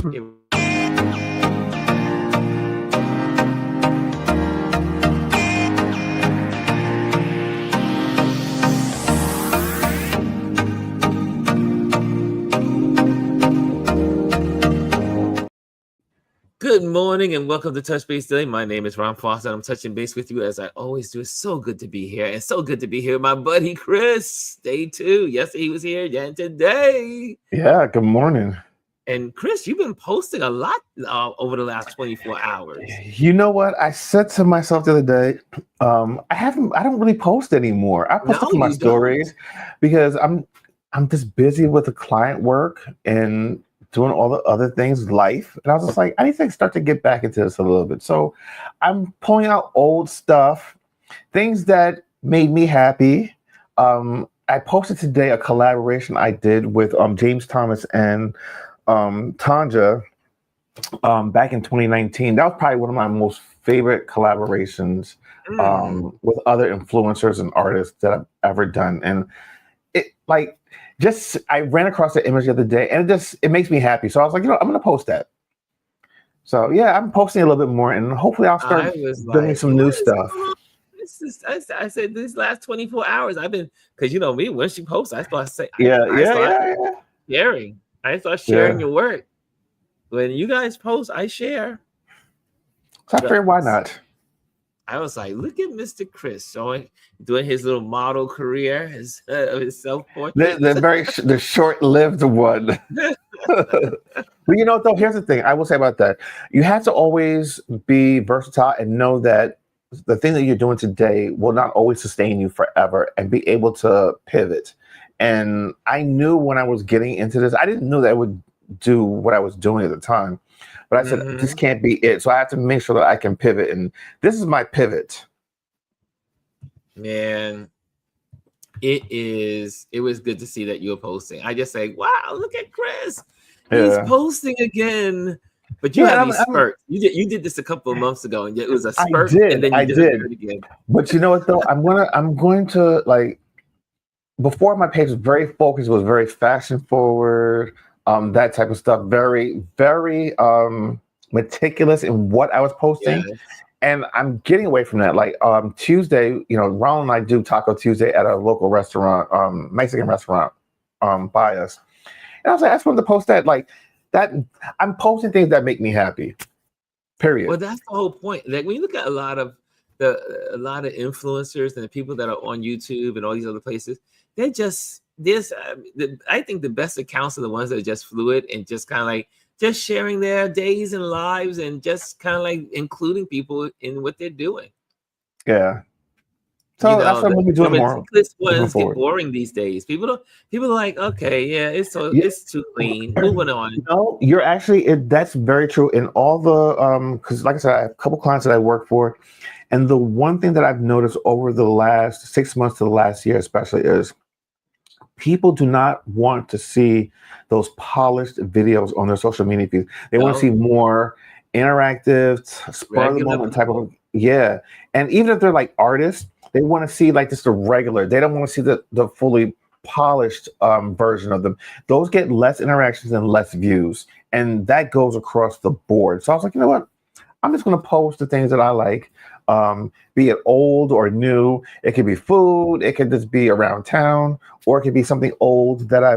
Good morning and welcome to Touch Base Daily. My name is Ron Foster. I'm touching base with you as I always do. It's so good to be here, and so good to be here with my buddy Chris. Day 2. Yesterday he was here, and today. Yeah, good morning. And Chris, you've been posting a lot over the last 24 hours. You know what? I said to myself the other day, I don't really post anymore. I post my stories because I'm just busy with the client work and doing all the other things, life. And I was just like, I need to start to get back into this a little bit. So I'm pulling out old stuff, things that made me happy. I posted today a collaboration I did with James Thomas and Tanja back in 2019. That was probably one of my most favorite collaborations with other influencers and artists that I've ever done. And I ran across the image the other day and it makes me happy. So I was like, I'm gonna post that. So yeah, I'm posting a little bit more and hopefully I'll start doing some new stuff. I said these last 24 hours I've been, because you know me, when she posts, I start saying sharing. I start sharing your work. When you guys post, I share. So I figured, why not? I was like, look at Mr. Chris doing his little model career, his self-portrait. The short-lived one. But you know, though, here's the thing I will say about that. You have to always be versatile and know that the thing that you're doing today will not always sustain you forever, and be able to pivot. And I knew when I was getting into this, I didn't know that I would do what I was doing at the time. But I said, this can't be it. So I have to make sure that I can pivot. And this is my pivot. Man, it was good to see that you were posting. I just say, wow, look at Chris. He's posting again. But you had these spurts. You did this a couple of months ago, and it was a spurt. And then you did it again. But you know what though? I'm going to like, before my page was very focused, was very fashion forward. That type of stuff, very, very meticulous in what I was posting. Yes. And I'm getting away from that. Like Tuesday, Ron and I do Taco Tuesday at a local restaurant, Mexican restaurant by us. And I was like, I just wanted to post that. Like that, I'm posting things that make me happy. Period. Well, that's the whole point. Like when you look at a lot of influencers and the people that are on YouTube and all these other places, they're just I think the best accounts are the ones that are just fluid and just kind of like just sharing their days and lives and just kind of like including people in what they're doing. Yeah. So that's what we're doing more. This ones get boring these days. People are like, okay, yeah, it's too clean. Moving on. No, you're actually that's very true. In all the because like I said, I have a couple clients that I work for, and the one thing that I've noticed over the last 6 months to the last year, especially, is people do not want to see those polished videos on their social media feeds. They want to see more interactive, spur of the moment type of And even if they're like artists, they want to see like just the regular. They don't want to see the fully polished version of them. Those get less interactions and less views, and that goes across the board. So I was like, you know what? I'm just going to post the things that I like. Be it old or new. It could be food. It could just be around town, or it could be something old that I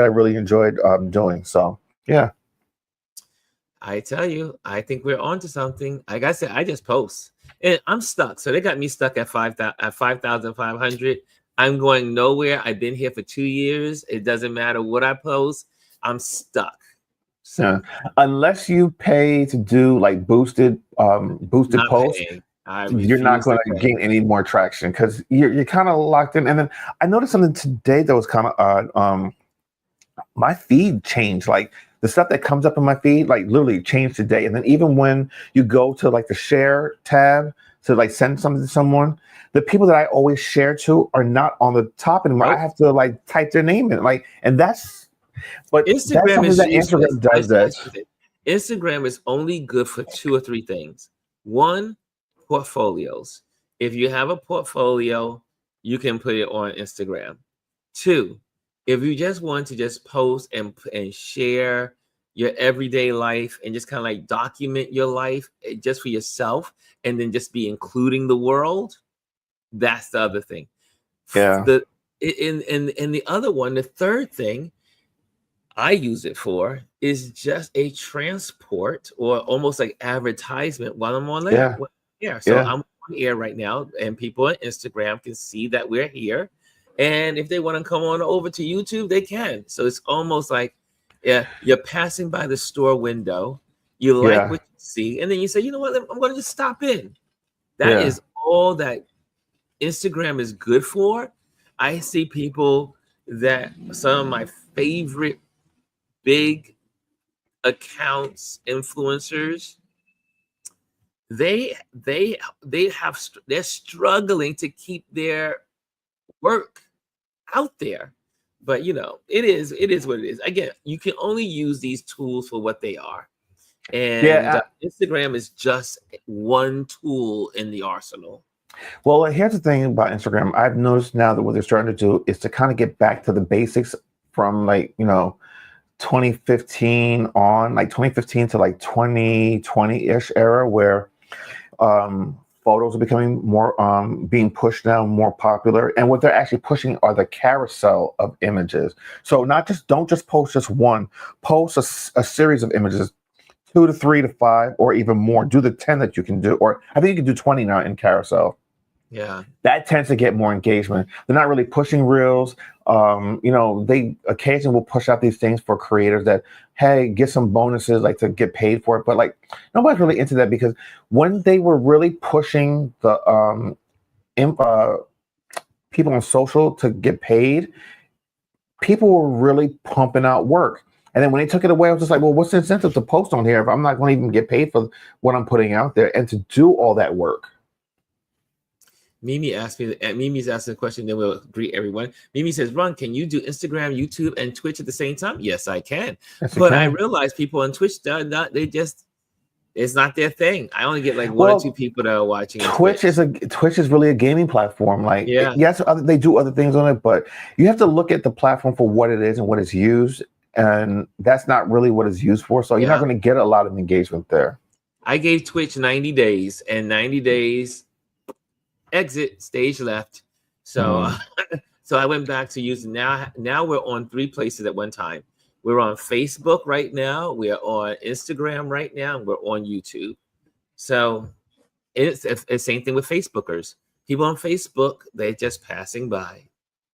really enjoyed doing. So yeah. I tell you, I think we're onto something. Like I said, I just post, and I'm stuck. So they got me stuck at 5,500. I'm going nowhere. I've been here for 2 years. It doesn't matter what I post. I'm stuck. So unless you pay to do like boosted posts. You're not going to gain any more traction because you're kind of locked in. And then I noticed something today that was kind of odd. My feed changed. Like the stuff that comes up in my feed, like literally changed today. And then even when you go to like the share tab to like send something to someone, the people that I always share to are not on the top anymore. Nope. I have to like type their name in, but Instagram does that. Instagram is only good for 2 or 3 things. One, portfolios. If you have a portfolio, you can put it on Instagram. 2, if you just want to just post and share your everyday life and just kind of like document your life just for yourself, and then just be including the world. That's the other thing. Yeah. The in the other one, the third thing I use it for is just a transport or almost like advertisement while I'm on there. Yeah. Yeah, so Yeah. I'm on air right now, and people on Instagram can see that we're here. And if they want to come on over to YouTube, they can. So it's almost like, yeah, you're passing by the store window, you like Yeah. what you see, and then you say, you know what, I'm going to just stop in. That Yeah. is all that Instagram is good for. I see people that some of my favorite big accounts, influencers, they're struggling to keep their work out there. But it is what it is. Again, you can only use these tools for what they are. And Yeah. Instagram is just one tool in the arsenal. Well, here's the thing about Instagram. I've noticed now that what they're starting to do is to kind of get back to the basics from, like, 2015 on, like 2015 to like 2020-ish era, where photos are becoming more being pushed now, more popular. And what they're actually pushing are the carousel of images. So don't just post just one, post a series of images, 2 to 3 to 5, or even more. Do the 10 that you can do, or I think you can do 20 now in carousel. Yeah. That tends to get more engagement. They're not really pushing reels. They occasionally will push out these things for creators that, hey, get some bonuses, like to get paid for it. But like, nobody's really into that, because when they were really pushing the people on social to get paid, people were really pumping out work. And then when they took it away, I was just like, well, what's the incentive to post on here if I'm not going to even get paid for what I'm putting out there and to do all that work? Mimi's asking a question, then we'll greet everyone. Mimi says, Ron, can you do Instagram, YouTube, and Twitch at the same time? Yes, I can. Yes, But I realize people on Twitch, it's not their thing. I only get like one or two people that are watching. Twitch is really a gaming platform. Like, yeah, yes, they do other things on it, but you have to look at the platform for what it is and what it's used, and that's not really what it's used for. So you're not going to get a lot of engagement there. I gave Twitch 90 days, and 90 days exit, stage left. So so I went back to using now we're on 3 places at one time. We're on Facebook right now, we're on Instagram right now, and we're on YouTube. So it's the same thing with Facebookers. People on Facebook, they're just passing by.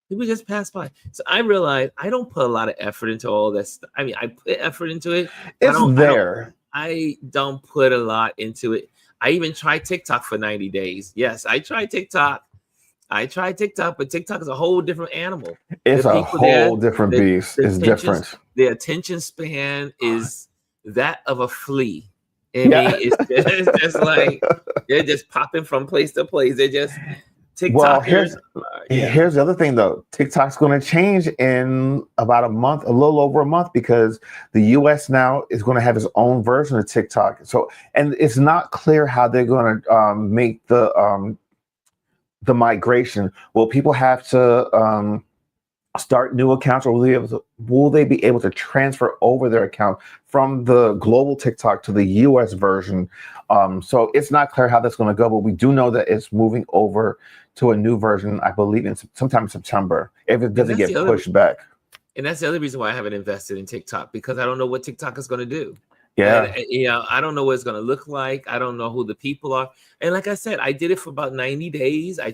People just pass by. So I realized I don't put a lot of effort into all this. I mean, I put effort into it. I don't put a lot into it. I even tried TikTok for 90 days. Yes, I tried TikTok. But TikTok is a whole different animal. It's a whole different beast. It's different. The attention span is that of a flea. I mean, it's just like they're just popping from place to place. They're just TikTokers. Well, here's the other thing, though. TikTok's going to change in about a month, a little over a month, because the US now is going to have its own version of TikTok. So, and it's not clear how they're going to make the migration. Will people have to start new accounts, or will they be able to transfer over their account from the global TikTok to the US version? So it's not clear how that's going to go, but we do know that it's moving over to a new version, I believe, sometime in September, if it doesn't get pushed back. And that's the other reason why I haven't invested in TikTok, because I don't know what TikTok is going to do. Yeah. I don't know what it's going to look like. I don't know who the people are. And like I said, I did it for about 90 days. I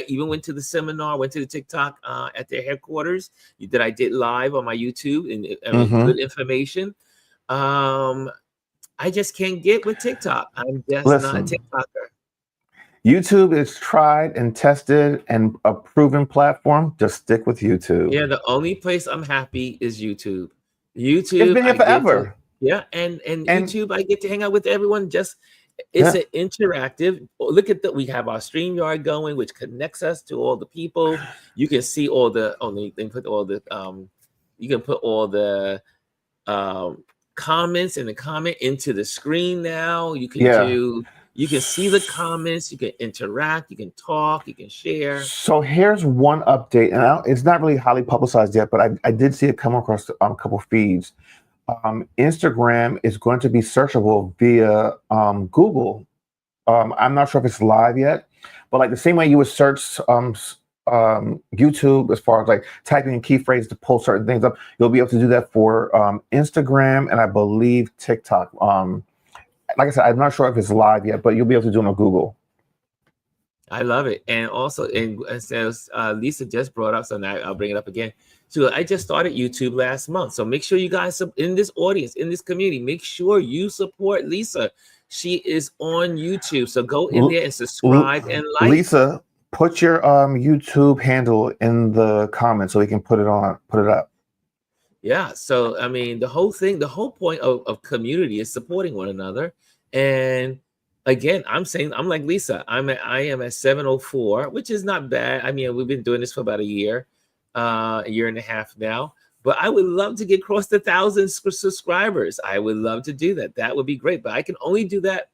even went to the seminar, went to the TikTok at their headquarters that I did live on my YouTube, and good information. I just can't get with TikTok. I'm just not a TikToker. YouTube is tried and tested and a proven platform. Just stick with YouTube. Yeah, the only place I'm happy is YouTube. YouTube. It's been here forever. And YouTube, I get to hang out with everyone. It's an interactive. Look at that. We have our StreamYard going, which connects us to all the people. You can see all the you can put all the comments in the comment into the screen now. You can see the comments, you can interact, you can talk, you can share. So here's one update, and it's not really highly publicized yet, but I did see it come across a couple feeds. Instagram is going to be searchable via Google. I'm not sure if it's live yet, but like the same way you would search YouTube as far as like typing in key phrases to pull certain things up, you'll be able to do that for Instagram and I believe TikTok. Like I said, I'm not sure if it's live yet, but you'll be able to do it on Google. I love it. And also, and says Lisa just brought up, so now I'll bring it up again. So I just started YouTube last month. So make sure you guys in this audience, in this community, make sure you support Lisa. She is on YouTube. So go in there and subscribe and like. Lisa, put your YouTube handle in the comments so we can put it up. Yeah. So I mean, the whole point of community is supporting one another. And again, I'm like Lisa, I am at 704, which is not bad. I mean, we've been doing this for about a year and a half now, but I would love to get across the 1,000 subscribers. I would love to do that. That would be great, but I can only do that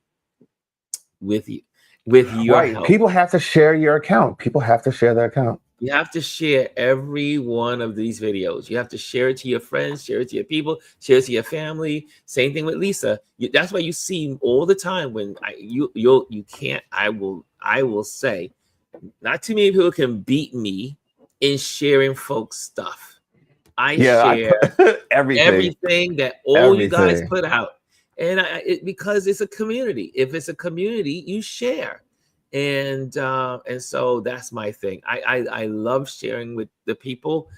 with you, with your help. People have to share your account. People have to share their account. You have to share every one of these videos. You have to share it to your friends, share it to your people, share it to your family. Same thing with Lisa. That's why you see all the time when you can't. I will say, not too many people can beat me in sharing folks' stuff. I share everything that you guys put out, and because it's a community. If it's a community, you share. And so that's my thing. I love sharing with the people.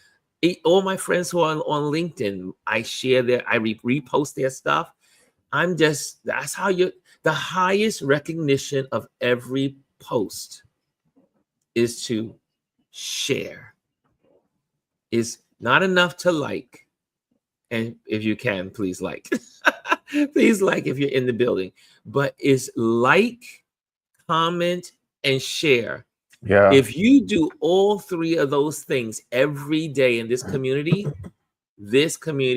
All my friends who are on LinkedIn, I share I repost their stuff. That's how the highest recognition of every post is to share. Is not enough to like. And if you can, please like. Please like if you're in the building. But is like, comment, and share. Yeah. If you do all three of those things every day in this community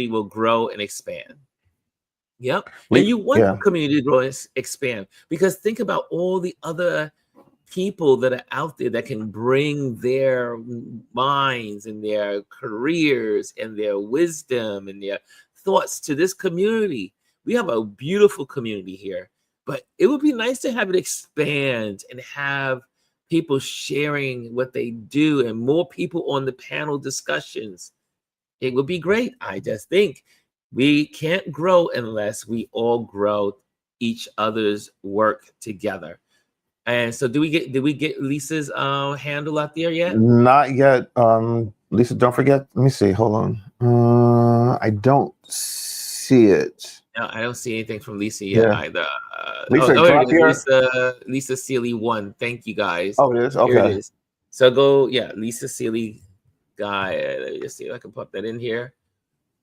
will grow and expand. Yep. And you want the community to grow and expand, because think about all the other people that are out there that can bring their minds and their careers and their wisdom and their thoughts to this community. We have a beautiful community here. But it would be nice to have it expand and have people sharing what they do and more people on the panel discussions. It would be great. I just think we can't grow unless we all grow each other's work together. And so did we get Lisa's handle out there yet? Not yet. Lisa, don't forget. Let me see. Hold on. I don't see it. No, I don't see anything from Lisa yet either. Lisa Sealy 1. Thank you guys. Oh, it is? Okay. Here it is. So go, Lisa Sealy guy. Let me just see if I can pop that in here.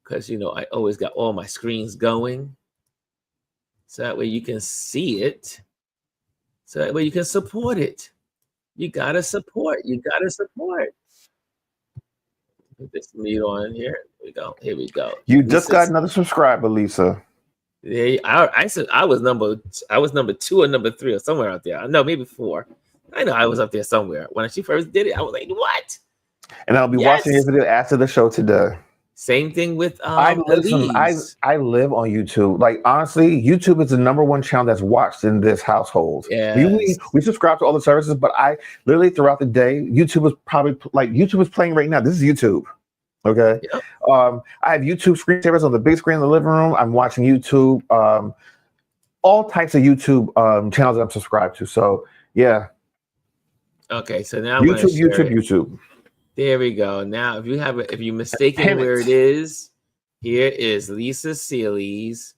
Because, I always got all my screens going. So that way you can see it. So that way you can support it. You got to support. Put this lead on here. Here we go. You just got another subscriber, Lisa. Yeah, I said I was number 2 or number 3 or somewhere out there. No, maybe 4. I know I was up there somewhere. When she first did it, I was like, what? And I'll be watching your video after the show today. Same thing with I live on YouTube. Like, honestly, YouTube is the #1 channel that's watched in this household. Yes. We subscribe to all the services, but I literally throughout the day, YouTube is playing right now. This is YouTube. Okay. Yep. I have YouTube screensavers on the big screen in the living room. I'm watching YouTube, all types of YouTube channels that I'm subscribed to. So yeah. Okay, so now YouTube. There we go. Now, if you mistaken where it is, here is Lisa Sealy's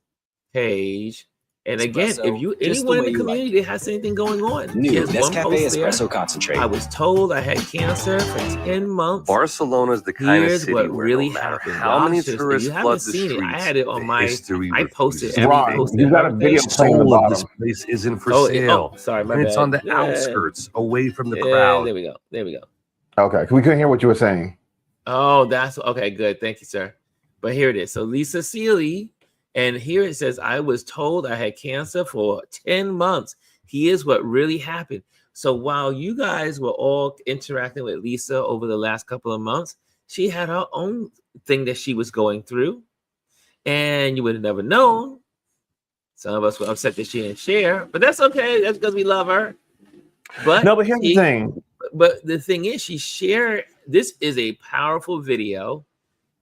page. And again, if anyone in the community that has anything going on, new Nescafe Espresso Concentrate. I was told I had cancer for 10 months. Barcelona is the kind of city what where really no matter happened. how many You tourists haven't flood the seen streets, it. I had it on my. I posted Ron, every. you got a video playing the soul of this bottom. place isn't for sale. Sorry, my and bad. it's on the outskirts, away from the crowd. There we go. Okay, we couldn't hear what you were saying. Oh, that's okay. Good, thank you, sir. But here it is. So Lisa Sealy, and here it says, "I was told I had cancer for 10 months. Here's what really happened." So while you guys were all interacting with Lisa over the last couple of months, she had her own thing that she was going through. and you would have never known. Some of us were upset that she didn't share, but that's okay. That's because we love her. But here's the thing. But the thing is, she shared. This is a powerful video,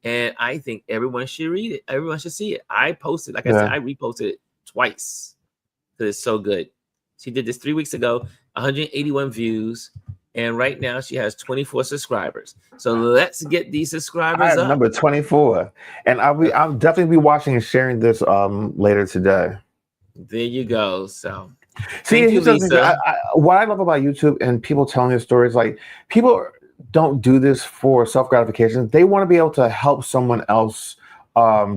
and I think everyone should read it. Everyone should see it. I posted, like I said, I reposted it twice because it's so good. She did this 3 weeks ago, 181 views, and right now she has 24 subscribers. So let's get these subscribers up. Number 24, and I'll definitely be watching and sharing this later today. There you go. So see, what I love about YouTube and people telling their stories, like people don't do this for self-gratification. They want to be able to help someone else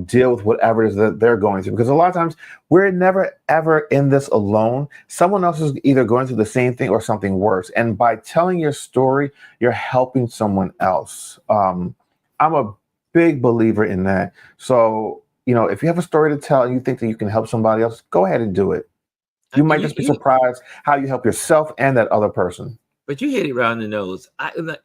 deal with whatever it is that they're going through, because a lot of times we're never ever in this alone. Someone else is either going through the same thing or something worse, and by telling your story, you're helping someone else. I'm a big believer in that. So if you have a story to tell and you think that you can help somebody else, go ahead and do it. You might just be surprised how you help yourself and that other person. But you hit it right on the nose.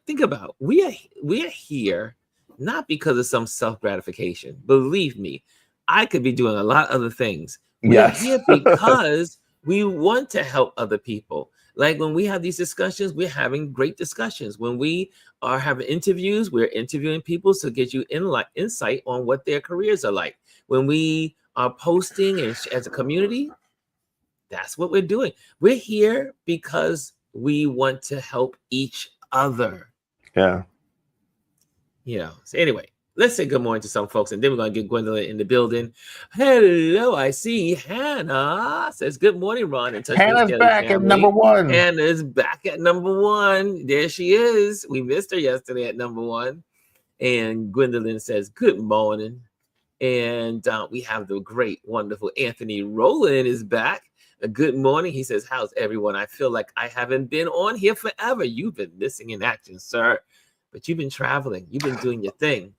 Think about we are here not because of some self-gratification. Believe me, I could be doing a lot of other things. We're here because we want to help other people. Like when we have these discussions, we're having great discussions. When we are having interviews, we're interviewing people to get you insight on what their careers are like. When we are posting and as a community, that's what we're doing. We're here because we want to help each other. Yeah. So anyway, let's say good morning to some folks, and then we're going to get Gwendolyn in the building. Hello, I see Hannah says, good morning, Ron. And Hannah's back at number 1. Hannah's back at number 1. There she is. We missed her yesterday at number 1. And Gwendolyn says, good morning. And we have the great, wonderful Anthony Rowland is back. Good morning. He says, how's everyone? I feel like I haven't been on here forever. You've been missing in action, sir. But you've been traveling. You've been doing your thing.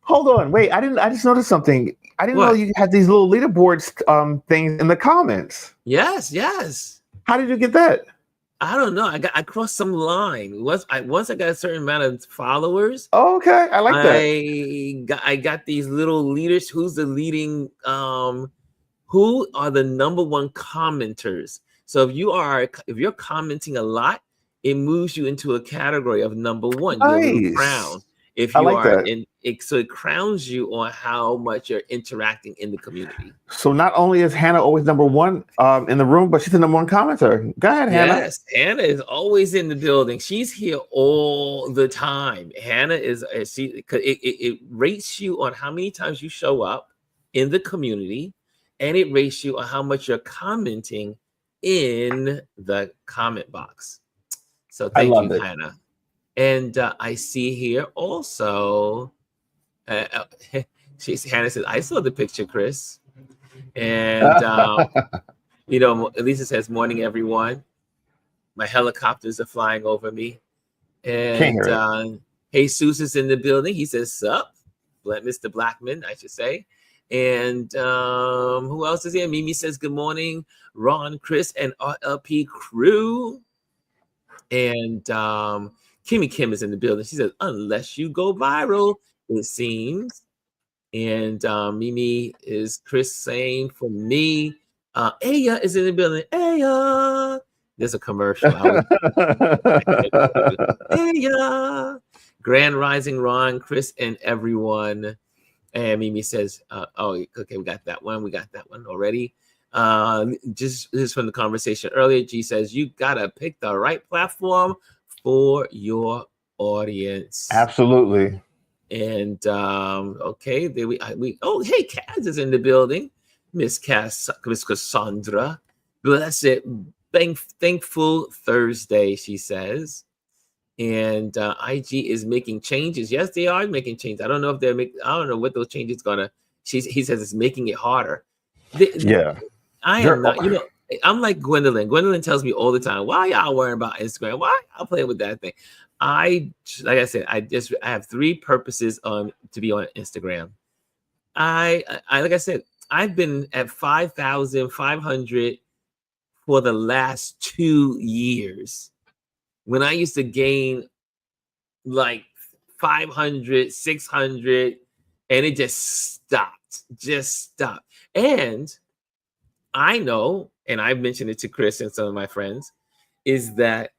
Hold on. Wait, I just noticed something. I didn't know you had these little leaderboards things in the comments. Yes. How did you get that? I don't know. I crossed some line. Once I got a certain amount of followers. Oh, okay. I like that. I got these little leaders. Who's the leading who are the number 1 commenters? So if you're commenting a lot, it moves you into a category of number 1. Nice. You're a little crown. If you so it crowns you on how much you're interacting in the community. So not only is Hannah always number 1 in the room, but she's the number 1 commenter. Go ahead, Hannah. Yes, Hannah is always in the building. She's here all the time. Hannah is it rates you on how many times you show up in the community, and it rates you on how much you're commenting in the comment box. So thank you, Hannah. And I see here also, Hannah says, I saw the picture, Chris. And, Elisa says, morning, everyone. My helicopters are flying over me. And Jesus is in the building. He says, sup, Mr. Blackman, I should say. And who else is here? Mimi says, good morning, Ron, Chris, and RLP crew. And Kimmy Kim is in the building. She says, unless you go viral, it seems. And Mimi is Chris saying for me. Aya is in the building. Aya. There's a commercial. Aya. Grand Rising, Ron, Chris, and everyone. And Mimi says, oh, okay, we got that one. We got that one already. Just this from the conversation earlier. G says, you got to pick the right platform for your audience. Absolutely. And okay, there we oh, hey, Kaz is in the building. Miss Cassandra. Blessed, thankful Thursday, she says. And IG is making changes. Yes, they are making changes. I don't know if they're making, I don't know what those changes gonna. He says it's making it harder. I am not, I'm like Gwendolyn. Gwendolyn tells me all the time, why y'all worrying about Instagram? Why I'll play with that thing? Like I said, I have 3 purposes to be on Instagram. I like I said, I've been at 5,500 for the last 2 years. When I used to gain like 500, 600, and it just stopped. And I know, and I've mentioned it to Chris and some of my friends, is that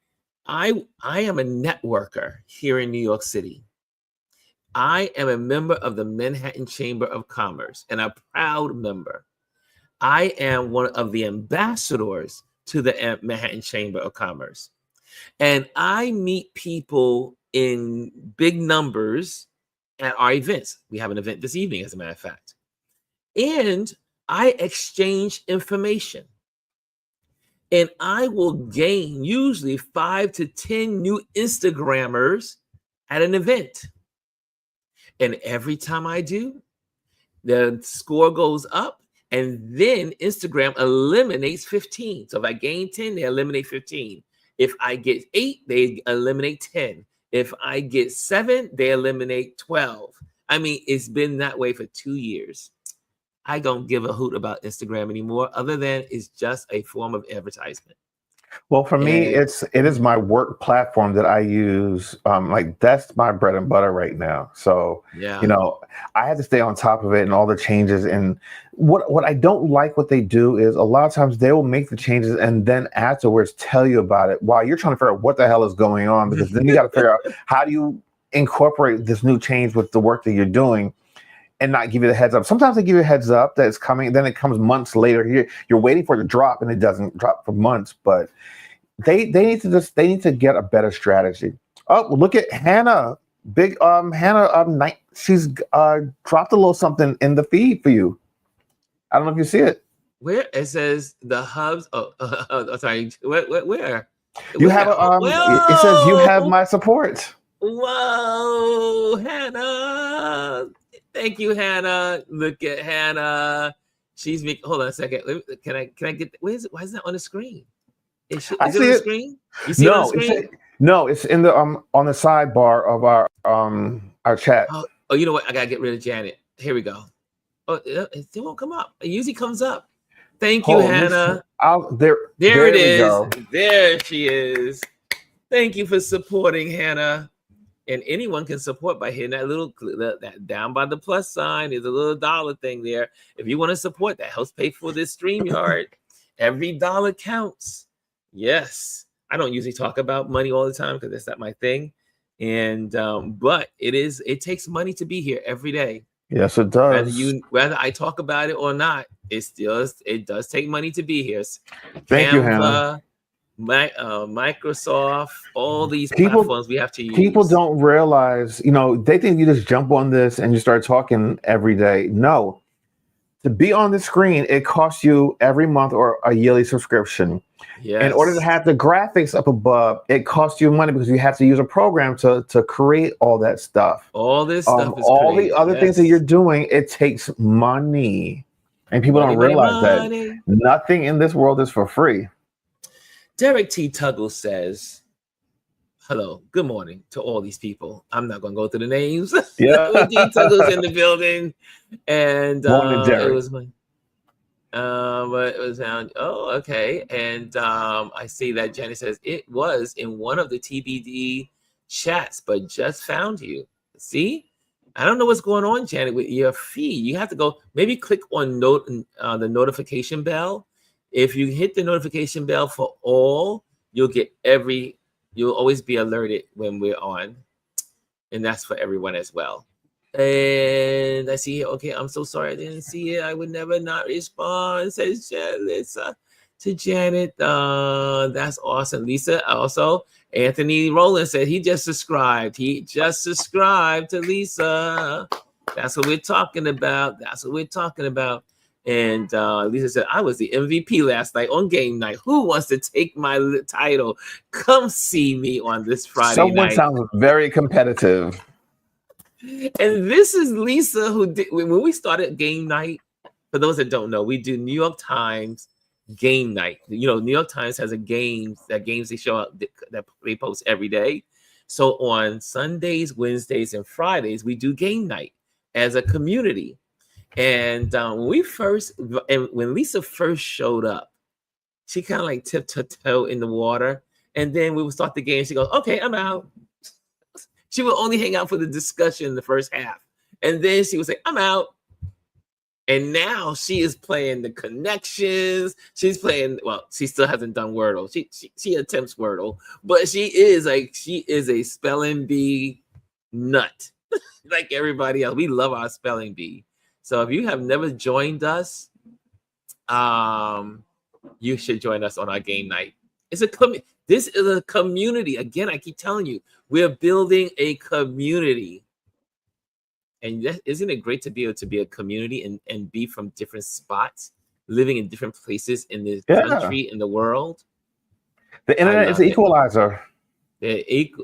I am a networker here in New York City. I am a member of the Manhattan Chamber of Commerce, and a proud member. I am one of the ambassadors to the Manhattan Chamber of Commerce. And I meet people in big numbers at our events. We have an event this evening, as a matter of fact. And I exchange information. And I will gain usually 5 to 10 new Instagrammers at an event. And every time I do, the score goes up, and then Instagram eliminates 15. So if I gain 10, they eliminate 15. If I get 8, they eliminate 10. If I get 7, they eliminate 12. I mean, it's been that way for 2 years. I don't give a hoot about Instagram anymore, other than it's just a form of advertisement. Well, for me, it is my work platform that I use. Like, that's my bread and butter right now. So, yeah, you know, I had to stay on top of it and all the changes. And what I don't like what they do is a lot of times they will make the changes and then afterwards tell you about it while you're trying to figure out what the hell is going on, because then you got to figure out how do you incorporate this new change with the work that you're doing and not give you the heads up. Sometimes they give you a heads up that it's coming, then it comes months later. You're waiting for it to drop, and it doesn't drop for months. But they need to get a better strategy. Oh, look at Hannah, big Hannah. She's dropped a little something in the feed for you. I don't know if you see it. Where it says the hubs. Sorry. Where? You have it says you have my support. Whoa, Hannah. Thank you, Hannah. Look at Hannah. She's making. Hold on a second. Can I get? Why is that on the screen? Is it on the screen? You see it on the screen? No, it's in the on the sidebar of our chat. Oh, you know what? I gotta get rid of Janet. Here we go. Oh, it won't come up. It usually comes up. Thank you, Hannah. There it is. Go. There she is. Thank you for supporting, Hannah. And anyone can support by hitting that down by the plus sign. There's a little dollar thing there. If you want to support, that helps pay for this StreamYard. Every dollar counts. Yes. I don't usually talk about money all the time because that's not my thing. And but it takes money to be here every day. Yes, it does. Whether I talk about it or not, it does take money to be here. Thank you, Hannah. Microsoft, all these platforms we have to use. People don't realize, they think you just jump on this and you start talking every day. No. To be on the screen, it costs you every month or a yearly subscription. Yes. In order to have the graphics up above, it costs you money because you have to use a program to create all that stuff. All this stuff is all the other things that you're doing, it takes money. And people don't realize that nothing in this world is for free. Derek T. Tuggle says, hello, good morning to all these people. I'm not going to go through the names. Yeah. D. Tuggle's in the building. And it was my, but it was found. Oh, okay. And I see that Janet says it was in one of the TBD chats, but just found you. See? I don't know what's going on, Janet, with your feed. You have to go, maybe click on the notification bell. If you hit the notification bell for all, you'll always be alerted when we're on. And that's for everyone as well. And I see, okay, I'm so sorry I didn't see it. I would never not respond, says Lisa to Janet. That's awesome. Lisa, also, Anthony Rowland said he just subscribed. He just subscribed to Lisa. That's what we're talking about. And Lisa said, I was the MVP last night on game night. Who wants to take my title? Come see me on this Friday night. Someone sounds very competitive. And this is Lisa who did, when we started game night, for those that don't know, we do New York Times game night. New York Times has games they show up that they post every day. So on Sundays, Wednesdays, and Fridays, we do game night as a community. And when Lisa first showed up, she kind of like tipped her toe in the water. And then we would start the game. She goes, okay, I'm out. She would only hang out for the discussion in the first half. And then she would say, I'm out. And now she is playing the connections. She's playing, well, she still hasn't done Wordle. She attempts Wordle, but she is a spelling bee nut. Like everybody else. We love our spelling bee. So if you have never joined us, you should join us on our game night. This is a community. Again, I keep telling you, we're building a community. And isn't it great to be able to be a community and be from different spots, living in different places in the country, in the world? The internet is an equalizer. The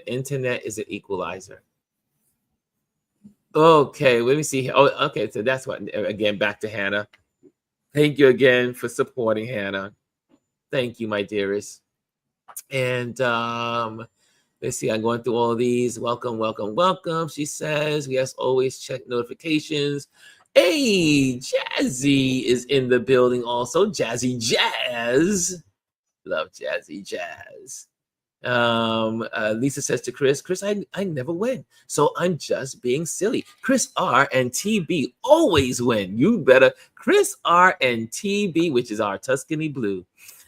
internet is an equalizer. Okay, let me see. Oh, okay. So that's what, again, back to Hannah. Thank you again for supporting Hannah. Thank you, my dearest. And let's see, I'm going through all of these. Welcome, welcome, welcome. She says, we as always check notifications. Hey, Jazzy is in the building also. Jazzy Jazz. Love Jazzy Jazz. Lisa says to Chris, I never win, so I'm just being silly. Chris R and TB always win. You better. Chris R and TB, which is our Tuscany Blue,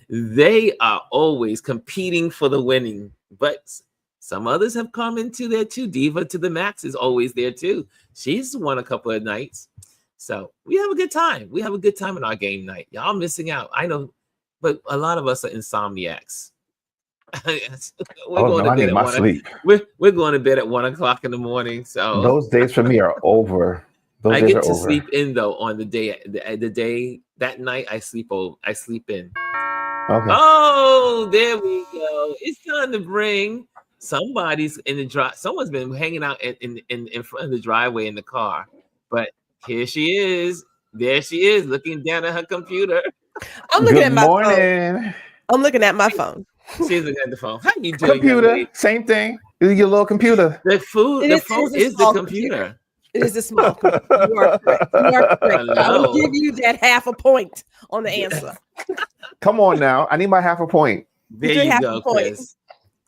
they are always competing for the winning. But some others have come into there too. Diva to the Max is always there too. She's won a couple of nights. So we have a good time. We have a good time in our game night. Y'all missing out. I know, but a lot of us are insomniacs. We're going to bed at sleep. We're going to bed at 1 o'clock in the morning. So those days for me are over. I get to sleep in though on the day that night. I sleep in. Okay. Oh, there we go. It's time to bring somebody's in the drive. Someone's been hanging out in front of the driveway in the car. But here she is. There she is, looking down at her computer. I'm looking at my phone. I'm looking at my phone. She's looking at the phone. How you doing? Computer, same thing. Your little computer. The phone is the computer. It is a small computer. You are correct. I will give you that half a point on the answer. Come on now. I need my half a point. There you go, Chris.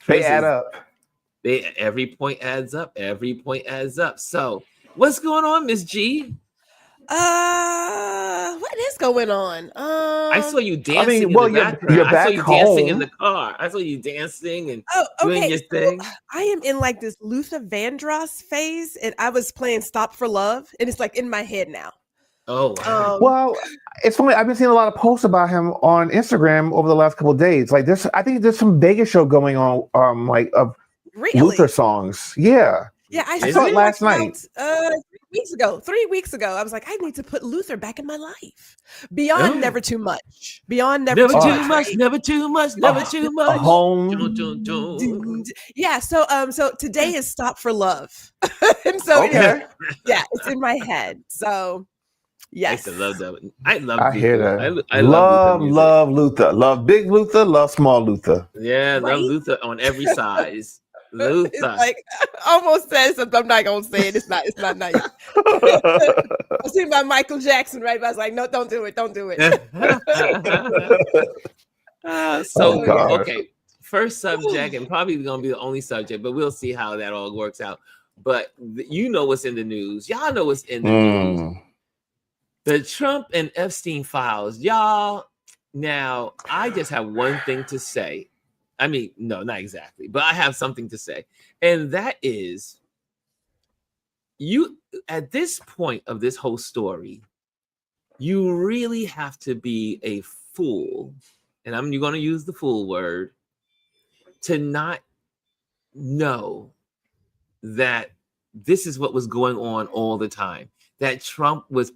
They add up. Every point adds up. Every point adds up. So what's going on, Miss G? What is going on? I saw you dancing in the background. I saw you dancing in the car. I saw you dancing and doing your thing. I am in like this Luther Vandross phase, and I was playing Stop for Love, and it's like in my head now. Oh, wow. Well, it's funny. I've been seeing a lot of posts about him on Instagram over the last couple of days. Like this, I think there's some Vegas show going on, like of Luther songs. Yeah. Yeah, I saw it last night. 3 weeks ago, I was like, I need to put Luther back in my life. Beyond Never Too Much. Beyond Never Too Much. Never Too Much. Never Too much. Home. Yeah. So today is Stop for Love, and so it's in my head. So yes, I love that. I love. I hear that. I love Luther. Love big Luther. Love small Luther. Yeah, love Luther on every size. Luther. It's like I almost said something. I'm not gonna say it. It's not nice. I was thinking about Michael Jackson, right? But I was like, no, don't do it. Don't do it. Okay. First subject, and probably gonna be the only subject, but we'll see how that all works out. But you know what's in the news. Y'all know what's in the news. The Trump and Epstein files. Y'all, now I just have one thing to say. I mean, no, not exactly, but I have something to say. And that is, you, at this point of this whole story, you really have to be a fool, and you're going to use the fool word, to not know that this is what was going on all the time, that Trump was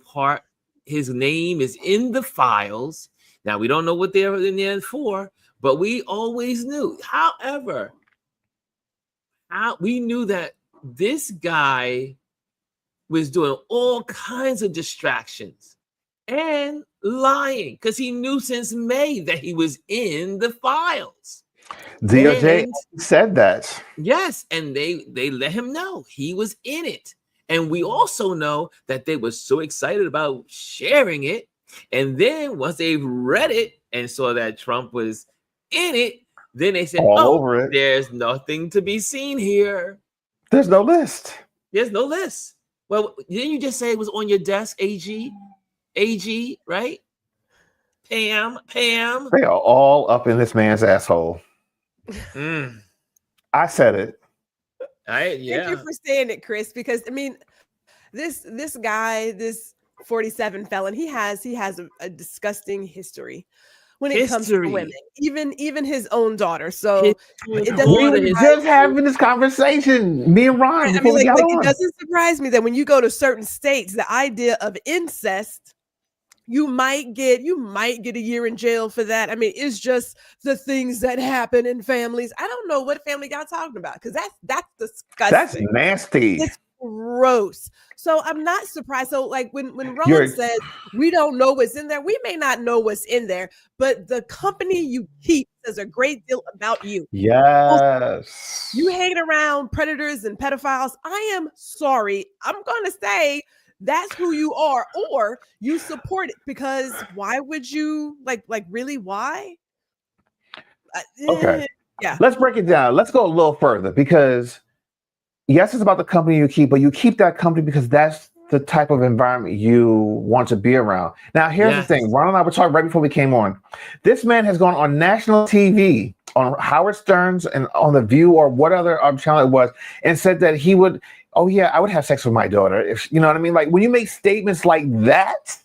his name is in the files. Now, we don't know what they're in there for, but we always knew. However, we knew that this guy was doing all kinds of distractions and lying because he knew since May that he was in the files. DOJ said that. Yes, and they let him know he was in it. And we also know that they were so excited about sharing it. And then once they read it and saw that Trump was in it, then they said, over it. There's nothing to be seen here. There's no list. There's no list. Well, didn't you just say it was on your desk, AG, right? Pam. They are all up in this man's asshole. I said it. Thank you for saying it, Chris, because I mean, this guy, this 47 felon, he has a disgusting history when it comes to women, even his own daughter. So it doesn't just having this conversation, me and Ron. I mean, like it doesn't surprise me that when you go to certain states, the idea of incest, you might get a year in jail for that. I mean, it's just the things that happen in families. I don't know what family got talking about, because that's disgusting. That's nasty. It's gross. So I'm not surprised. So like when Ron says we don't know what's in there, we may not know what's in there, but the company you keep says a great deal about you. Yes. You hang around predators and pedophiles. I am sorry. I'm going to say that's who you are, or you support it, because why would you like really why? Okay. Yeah. Let's break it down. Let's go a little further, because yes, it's about the company you keep, but you keep that company because that's the type of environment you want to be around. Now, here's the thing. Ron and I were talking right before we came on. This man has gone on national TV, on Howard Stern's and on The View or what other channel it was, and said that he would, oh yeah, I would have sex with my daughter. If you know what I mean? Like when you make statements like that,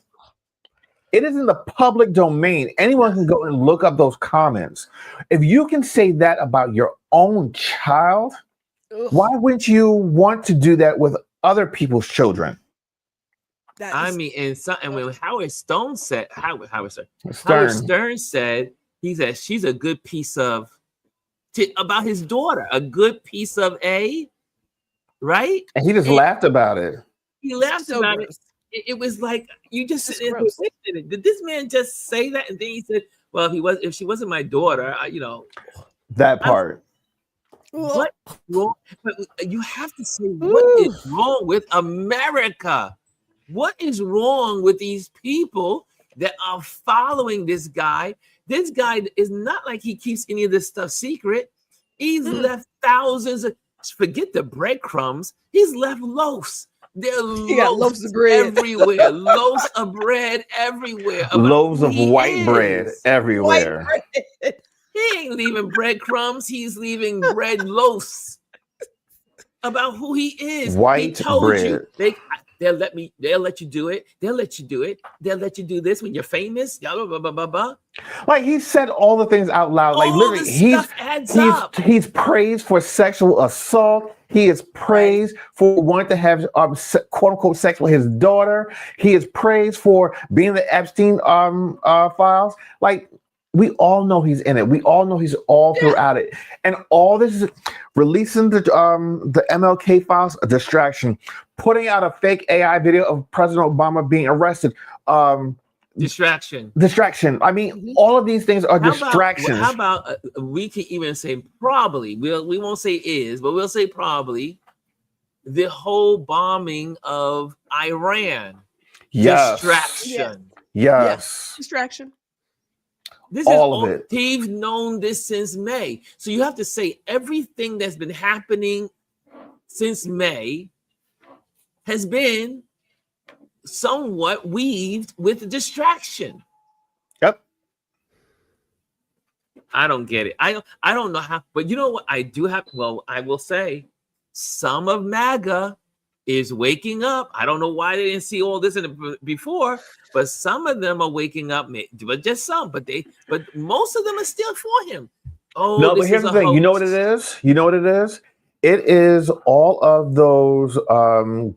it is in the public domain. Anyone can go and look up those comments. If you can say that about your own child, why wouldn't you want to do that with other people's children? I mean, and when Howard Stern said, Howard Stern said, he said she's a good piece of about his daughter, a good piece of right? And he just laughed about it. He laughed about it. It was like you just did this man just say that? And then he said, well, if she wasn't my daughter, that part. What wrong? But you have to say what is wrong with America? What is wrong with these people that are following this guy? This guy is not like he keeps any of this stuff secret. He's left thousands of, forget the breadcrumbs. He's left loaves. There are loaves of bread everywhere. Loaves of bread everywhere. Loaves of white bread everywhere. White bread. He ain't leaving breadcrumbs. He's leaving bread loaves about who he is. White he told bread. You they'll let you do it. They'll let you do it. They'll let you do this when you're famous. Blah, blah, blah, blah, blah. Like he said all the things out loud. Like literally, he's praised for sexual assault. He is praised for wanting to have quote unquote sex with his daughter. He is praised for being the Epstein files. Like we all know he's in it. We all know he's all throughout it. And all this is releasing the MLK files, a distraction. Putting out a fake AI video of President Obama being arrested. Distraction. I mean, all of these things are distractions. How about we can even say probably, we won't say is, but we'll say probably, the whole bombing of Iran. Yes. Distraction. Yes. Distraction. This all of it. They've known this since May. So you have to say everything that's been happening since May has been somewhat weaved with distraction. Yep. I don't get it. I don't know how, but you know what I do have? Well, I will say some of MAGA is waking up. I don't know why they didn't see all this before, but some of them are waking up, but just some, but most of them are still for him. Oh, no, but here's the thing. You know what it is? It is all of those dude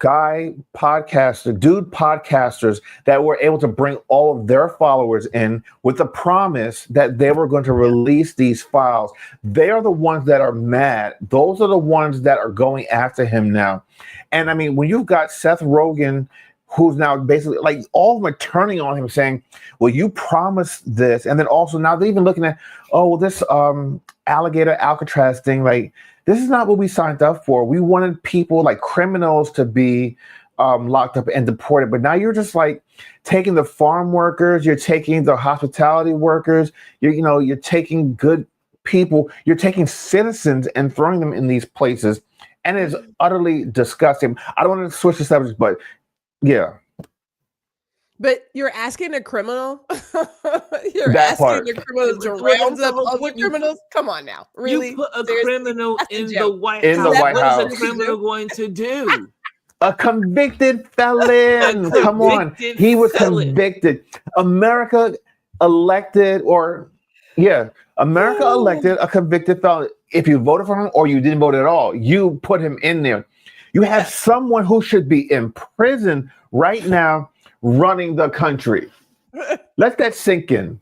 podcasters that were able to bring all of their followers in with the promise that they were going to release these files. They are the ones that are mad. Those are the ones that are going after him now. And I mean, when you've got Seth Rogen, who's now basically like all of them are turning on him saying, well, you promised this. And then also now they're even looking at, this alligator Alcatraz thing, like, this is not what we signed up for. We wanted people like criminals to be locked up and deported. But now you're just like taking the farm workers, you're taking the hospitality workers, you're taking good people, you're taking citizens and throwing them in these places. and it's utterly disgusting. I don't want to switch the subject, but yeah. But you're asking a criminal? You're That asking part. a criminal to round up other criminals? Come on now. Really? You put a Seriously? criminal That's a in the joke. White In the House. White What House. is a criminal going to do? A convicted felon. Come on. convicted He was felon. convicted. America elected America elected a convicted felon. If you voted for him or you didn't vote at all, you put him in there. You have someone who should be in prison right now running the country. Let that sink in.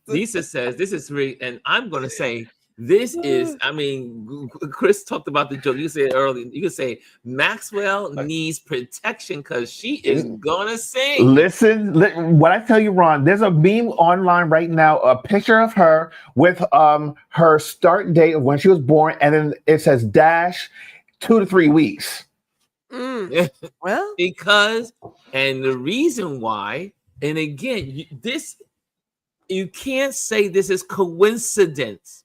Lisa says this is really, and I'm going to say this is, I mean, Chris talked about the joke. You said earlier, you could say Maxwell needs protection because she is going to sing. Listen, what I tell you, Ron, there's a meme online right now, a picture of her with her start date of when she was born, and then it says dash 2 to 3 weeks. Well, Because, and the reason why, and again, you can't say this is coincidence.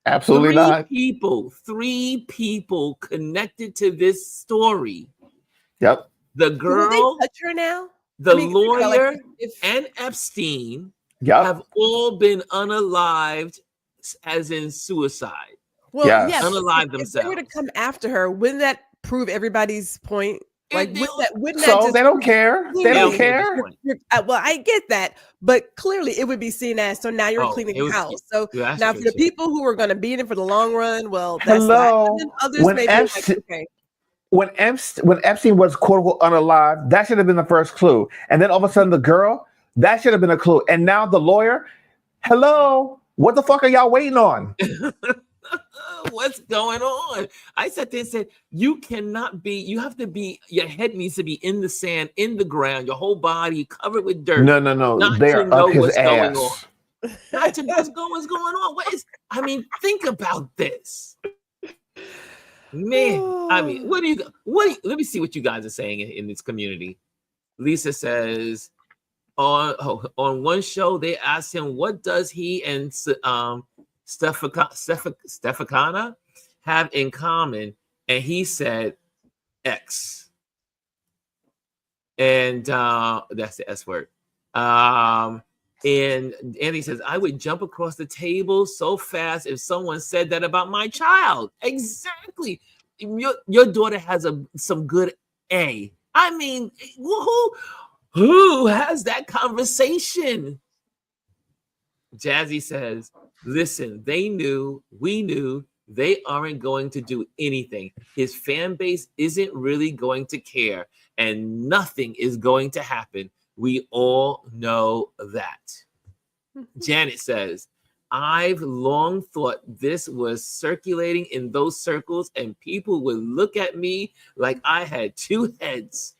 Absolutely not. Three people connected to this story. Yep. The will girl, they touch her now? the Think about, lawyer, like, if and Epstein Yep. have all been unalived, as in suicide. well, Yes. yes, Unalive if they were to themselves. come after her, wouldn't that prove everybody's point? Like, wouldn't that So just they don't care. They don't clearly- care. well, I get that, but clearly it would be seen as, so now you're Oh, cleaning it was- house. So Yeah, that's now true, for the too. people who are going to be in it for the long run, well, that's Hello. that. And then others When may be like, Epstein- okay, When Epstein was quote unquote unalive, that should have been the first clue. And then all of a sudden the girl, that should have been a clue. And now the lawyer, hello, what the fuck are y'all waiting on? What's going on? I sat there and said, you cannot be, you have to be, your head needs to be in the sand, in the ground, your whole body covered with dirt. No. Not They to are know up his what's going ass. Not to know what's going on. I mean, think about this. Man, I mean, let me see what you guys are saying in this community. Lisa says, on one show, they asked him, what does he and Stephana have in common? And he said, X. And that's the S word. And Andy says, I would jump across the table so fast if someone said that about my child. Exactly. Your daughter has some good A. I mean, who has that conversation? Jazzy says, listen, we knew they aren't going to do anything. His fan base isn't really going to care, and nothing is going to happen. We all know that. Janet says, I've long thought this was circulating in those circles and people would look at me like I had two heads.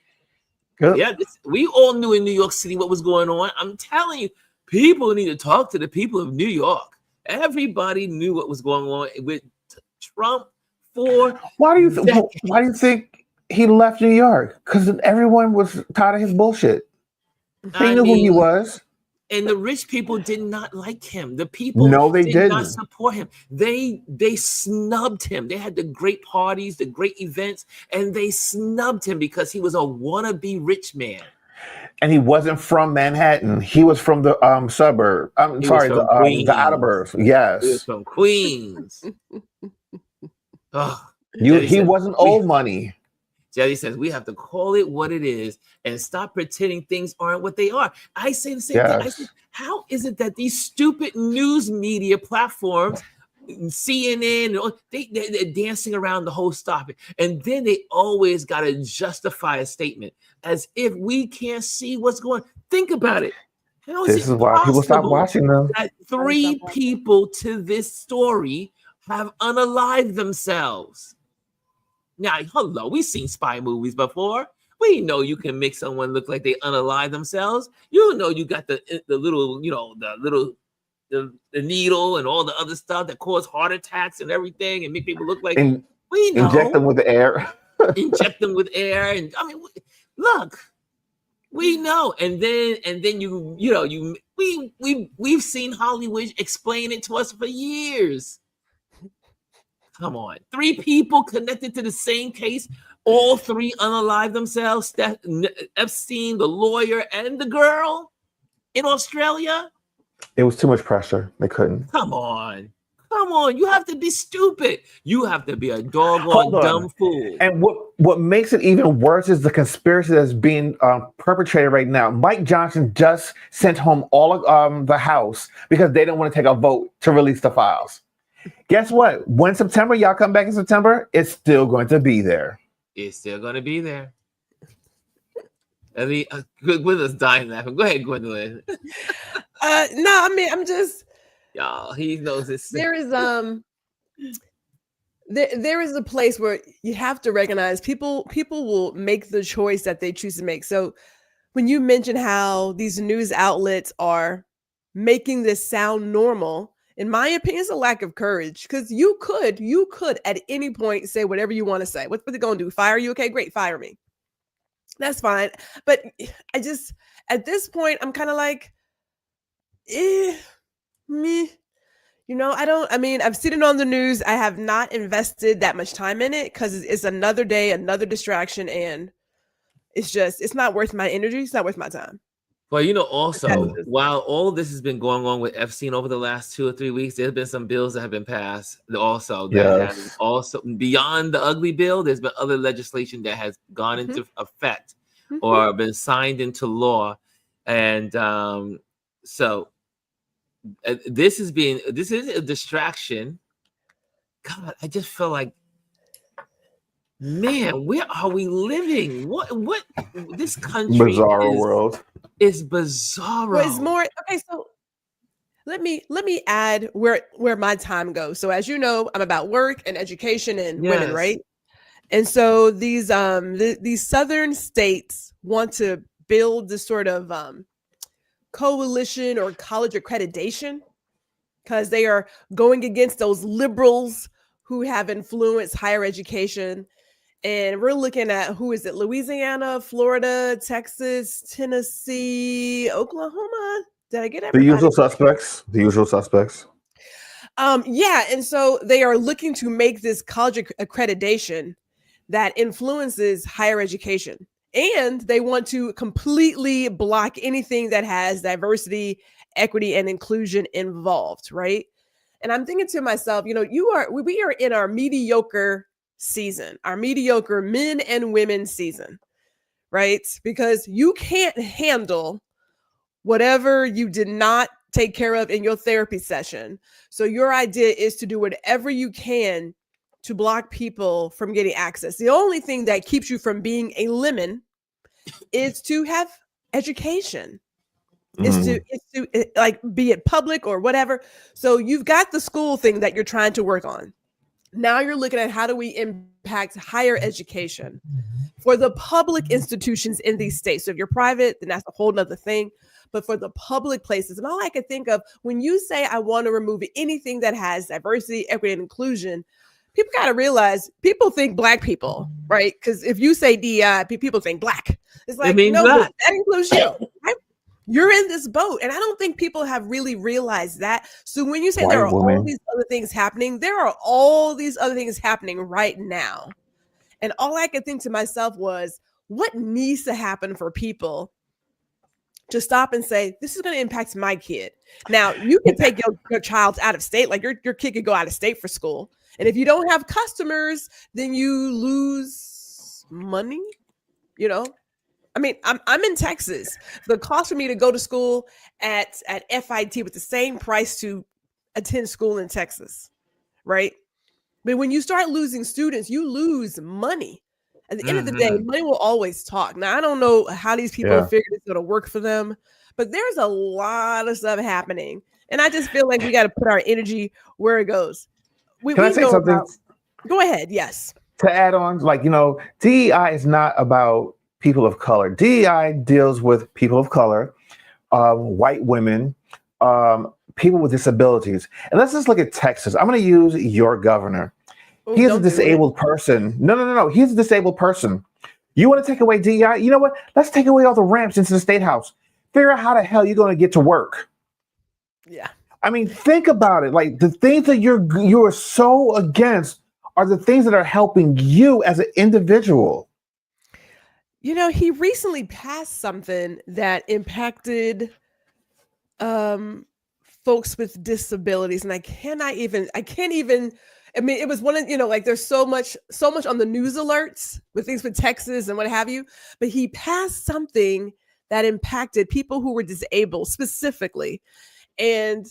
Good. Yeah, we all knew in New York City what was going on. I'm telling you, people need to talk to the people of New York. Everybody knew what was going on with Trump for Why do you think he left New York? Because everyone was tired of his bullshit. They knew who he was. And the rich people did not like him. The people did not support him. They snubbed him. They had the great parties, the great events, and they snubbed him because he was a wannabe rich man. And he wasn't from Manhattan. He was from the suburb. The outer burbs. Yes. He was from Queens. He wasn't old money. Jelly says we have to call it what it is and stop pretending things aren't what they are. I say the same thing. I say, how is it that these stupid news media platforms, CNN, they're dancing around the whole topic, and then they always got to justify a statement as if we can't see what's going on. Think about it. This is why people stop watching them. That 3 people to this story have unalived themselves. Now, hello, we've seen spy movies before. We know you can make someone look like they unalive themselves. You know you got the little, the needle and all the other stuff that cause heart attacks and everything and make people look like we know. Inject them with the air. Inject them with air, and I mean, look, we know. And then we've seen Hollywood explain it to us for years. Come on. 3 people connected to the same case. All 3 unalive themselves. Epstein, the lawyer, and the girl in Australia. It was too much pressure. They couldn't. Come on. You have to be stupid. You have to be a doggone dumb fool. And what makes it even worse is the conspiracy that's being perpetrated right now. Mike Johnson just sent home all of the House because they don't want to take a vote to release the files. Guess what? When September, y'all come back in September, it's still going to be there. It's still going to be there. Gwendolyn's dying laughing. Go ahead, Gwendolyn. No, I mean, I'm just... Y'all, he knows this. There is there is a place where you have to recognize people will make the choice that they choose to make. So when you mention how these news outlets are making this sound normal, in my opinion, it's a lack of courage, because you could at any point say whatever you want to say. What they gonna do? Fire you? Okay, great, fire me. That's fine. But I just, at this point, I'm kind of like, me, I've seen it on the news. I have not invested that much time in it because it's another day, another distraction, and it's not worth my energy. It's not worth my time. Well, also, while all this has been going on with Epstein over the last 2 or 3 weeks, there's been some bills that have been passed also that have also, beyond the ugly bill, there's been other legislation that has gone into effect or been signed into law. And so this is a distraction. God, I just feel like, man, where are we living? What this country bizarre world is bizarre. Well, it's more okay. So let me add where my time goes. So as you know, I'm about work and education and women, right? And so these southern states want to build this sort of coalition or college accreditation because they are going against those liberals who have influenced higher education. And we're looking at, who is it? Louisiana, Florida, Texas, Tennessee, Oklahoma. Did I get everybody? The usual suspects. Yeah. And so they are looking to make this college accreditation that influences higher education. And they want to completely block anything that has diversity, equity, and inclusion involved, right? And I'm thinking to myself, we are in our mediocre season, our mediocre men and women season, right? Because you can't handle whatever you did not take care of in your therapy session. So your idea is to do whatever you can to block people from getting access. The only thing that keeps you from being a lemon is to have education. Is to like, be it public or whatever. So you've got the school thing that you're trying to work on. Now you're looking at how do we impact higher education for the public institutions in these states. So if you're private, then that's a whole nother thing. But for the public places, and all I can think of when you say I want to remove anything that has diversity, equity, and inclusion, people got to realize people think Black people, right? Because if you say DEI, people think Black. It's like, no, that includes you, right? You're in this boat. And I don't think people have really realized that. So when you say there are all these other things happening, there are all these other things happening right now. And all I could think to myself was, what needs to happen for people to stop and say, this is going to impact my kid? Now, you can take your child out of state, like your kid could go out of state for school. And if you don't have customers, then you lose money, I mean, I'm in Texas. The cost for me to go to school at FIT with the same price to attend school in Texas, right? But when you start losing students, you lose money. At the end of the day, money will always talk. Now, I don't know how these people figure it's going to work for them, but there's a lot of stuff happening. And I just feel like we got to put our energy where it goes. Can I say something? Go ahead. Yes. To add on, DEI is not about people of color. DEI deals with people of color, white women, people with disabilities. And let's just look at Texas. I'm going to use your governor. He's a disabled person. No. He's a disabled person. You want to take away DEI? You know what? Let's take away all the ramps into the State House. Figure out how the hell you're going to get to work. Yeah. I mean, think about it. Like, the things that you are so against are the things that are helping you as an individual. You know, he recently passed something that impacted folks with disabilities, and I can't even, I mean, it was one of, like there's so much on the news alerts with things with Texas and what have you, but he passed something that impacted people who were disabled specifically. And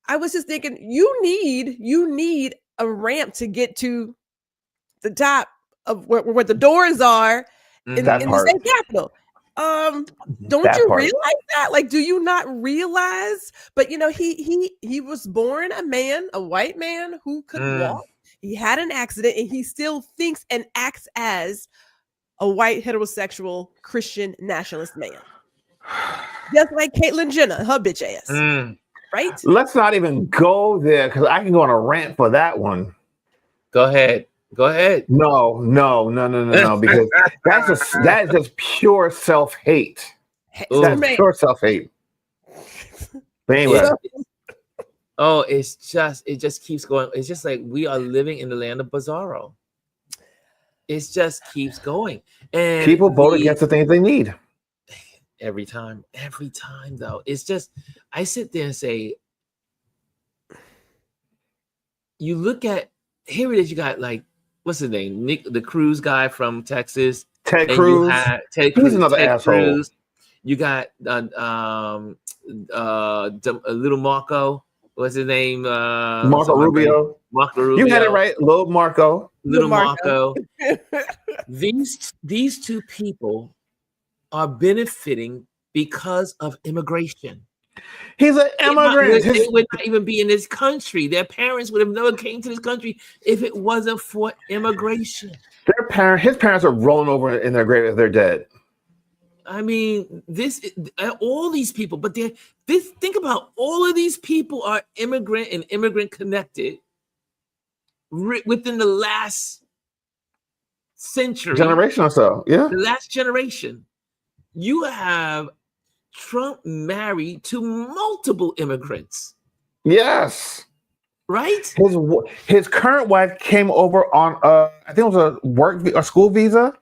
I was just thinking, you need a ramp to get to the top of where the doors are in the state capitol. Don't you realize that? Like, do you not realize? But he was born a white man who could walk. He had an accident, and he still thinks and acts as a white heterosexual Christian nationalist man. Just like Caitlyn Jenner, her bitch ass. Right? Let's not even go there, because I can go on a rant for that one. Go ahead. No, because that is just pure self-hate. That's pure self-hate. But anyway. It just keeps going. It's just like we are living in the land of Bizarro. It just keeps going. And people vote against the things they need. Every time though. It's just, I sit there and say, you look at, here it is, you got like, what's his name? Nick, the Cruz guy from Texas. Ted Cruz. He's another asshole. Cruz. You got little Marco. What's his name? Marco Rubio. Marco Rubio. You had it right. Little Marco. These two people are benefiting because of immigration. He's an immigrant. They would not even be in this country. Their parents would have never came to this country if it wasn't for immigration. His parents are rolling over in their grave if they're dead. I mean, all these people, but think about all of these people are immigrant and immigrant connected within the last century. Generation or so, yeah. The last generation. You have Trump married to multiple immigrants. Yes. Right? His current wife came over on I think it was a school visa.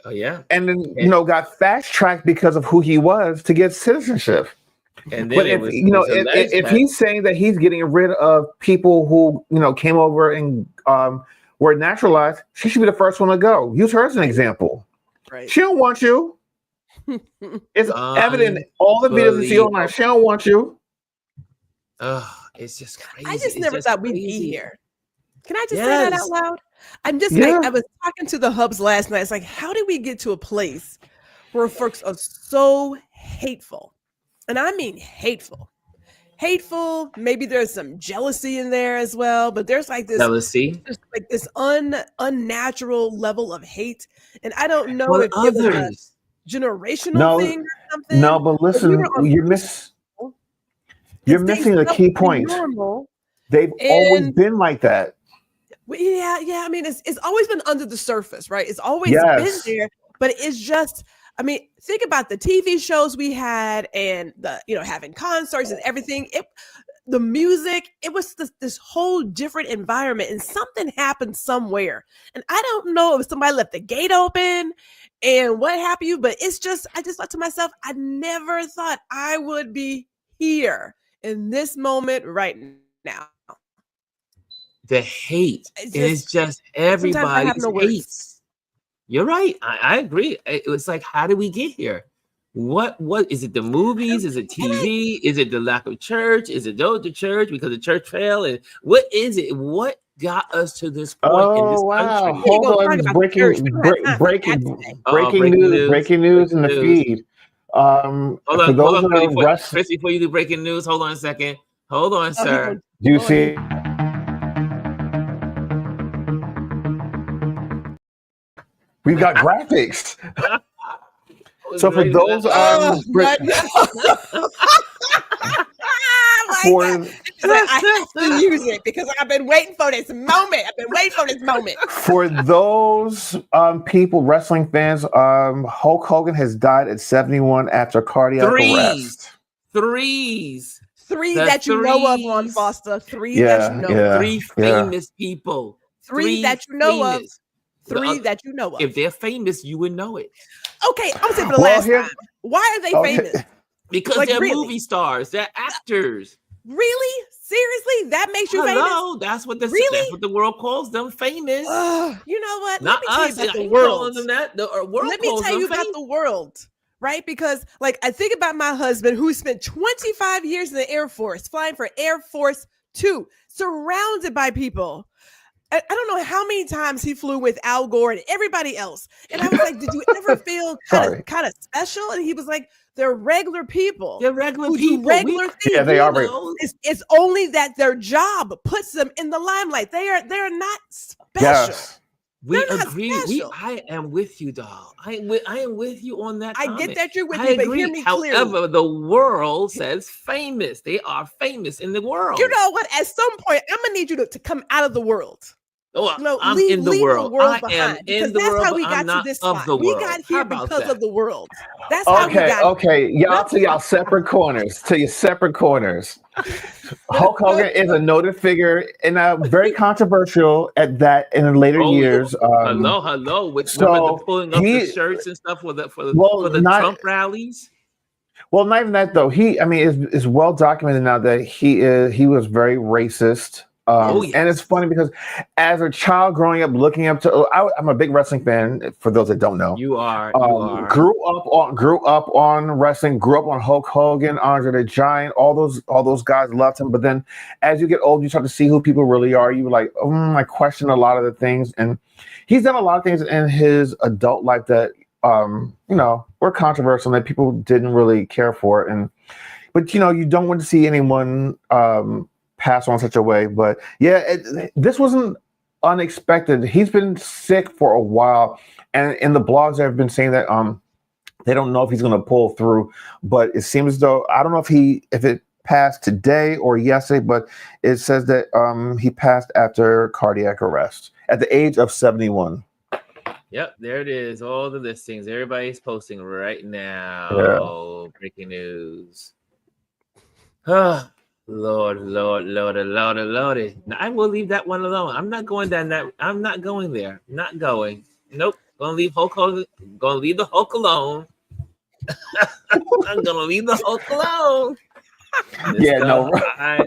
Oh yeah. And then got fast tracked because of who he was to get citizenship. And then if he's saying that he's getting rid of people who came over and were naturalized, she should be the first one to go. Use her as an example. Right. She don't want you. It's evident in all the videos you see online. She don't want you. It's just crazy. I just never thought we'd be here. Can I just say that out loud? I'm just I was talking to the hubs last night. It's like, how did we get to a place where folks are so hateful? And I mean hateful. Maybe there's some jealousy in there as well, but there's like this jealousy, like this unnatural level of hate. And I don't know if others. It was a generational thing or something. No, but listen, you're missing a key point. They've always been like that. Yeah. I mean, it's always been under the surface, right? It's always been there, but it's just, I mean, think about the TV shows we had and the, having concerts and everything. The music, it was this whole different environment, and something happened somewhere. And I don't know if somebody left the gate open and what have you, but I just thought to myself, I never thought I would be here in this moment right now. The hate is just everybody hates. You're right. I agree. It was like, how did we get here? What is it? The movies? Is it TV? Is it the lack of church? Is it the church because the church failed? And what is it? What got us to this point in this country? Hold on. Breaking news in the feed. Hold on, Chris, before you do breaking news, hold on a second. Hold on, sir. Do you see? We've got graphics. So for those I have to use it because I've been waiting for this moment. For those people, wrestling fans, Hulk Hogan has died at 71 after cardiac arrest. Three that you know of, Ron Foster. Three that you know of. Three famous people. Three that you know of. famous. Three that you know of. If they're famous, you would know it. Okay, I'm saying for the last time. Why are they famous? Because Like, they're really? movie stars. They're actors. Really? Seriously? That makes you Hello, famous? that's what Really? the world calls them, famous. You know what? Not Let me tell you us. about the I ain't world. calling them that. The world Let me calls tell them you about famous. the world, right? Because, like, I think about my husband who spent 25 years in the Air Force, flying for Air Force 2, surrounded by people. I don't know how many times he flew with Al Gore and everybody else. And I was like, did you ever feel kind of special? And he was like, they're regular people. They're regular who people. do regular things. Yeah, they are. It's only that their job puts them in the limelight. They're not special. Yes. We They're not agree. special. I am with you, doll. I am with you on that. I comment. get that you're with I me, agree. but hear me However, clearly. the world says famous. They are famous in the world. You know what? At some point, I'm gonna need you to come out of the world. Oh, No, I'm leave, in the leave world. the world I behind, am because in the that's world. how we but got I'm to not this of spot. the We world. got How here about because that? of the world. That's how we got Okay. Y'all to y'all separate corners. To your separate corners. Hulk Hogan is a noted figure and very controversial at that in the later years. Hello. Remember the pulling up the shirts and stuff for the Trump rallies? Well, not even that though. It's well documented now that he was very racist. And it's funny because as a child growing up, looking up to, I'm a big wrestling fan. For those that don't know, you are. Grew up on wrestling. Grew up on Hulk Hogan, Andre the Giant. All those guys loved him. But then, as you get old, you start to see who people really are. You like, I question a lot of the things, and he's done a lot of things in his adult life that were controversial and that people didn't really care for. But you don't want to see anyone pass on such a way. But yeah, this wasn't unexpected. He's been sick for a while, and in the blogs I've been saying that they don't know if he's going to pull through, but it seems as though, I don't know if it passed today or yesterday, but it says that he passed after cardiac arrest at the age of 71. Yep, there it is. All the listings. Everybody's posting right now. Yeah. Breaking news. Oh, Lord. Now, I will leave that one alone. I'm not going down that. I'm not going there. Not going. Nope. Gonna leave Hulk Hogan. Gonna leave the Hulk alone. I'm gonna leave the Hulk alone.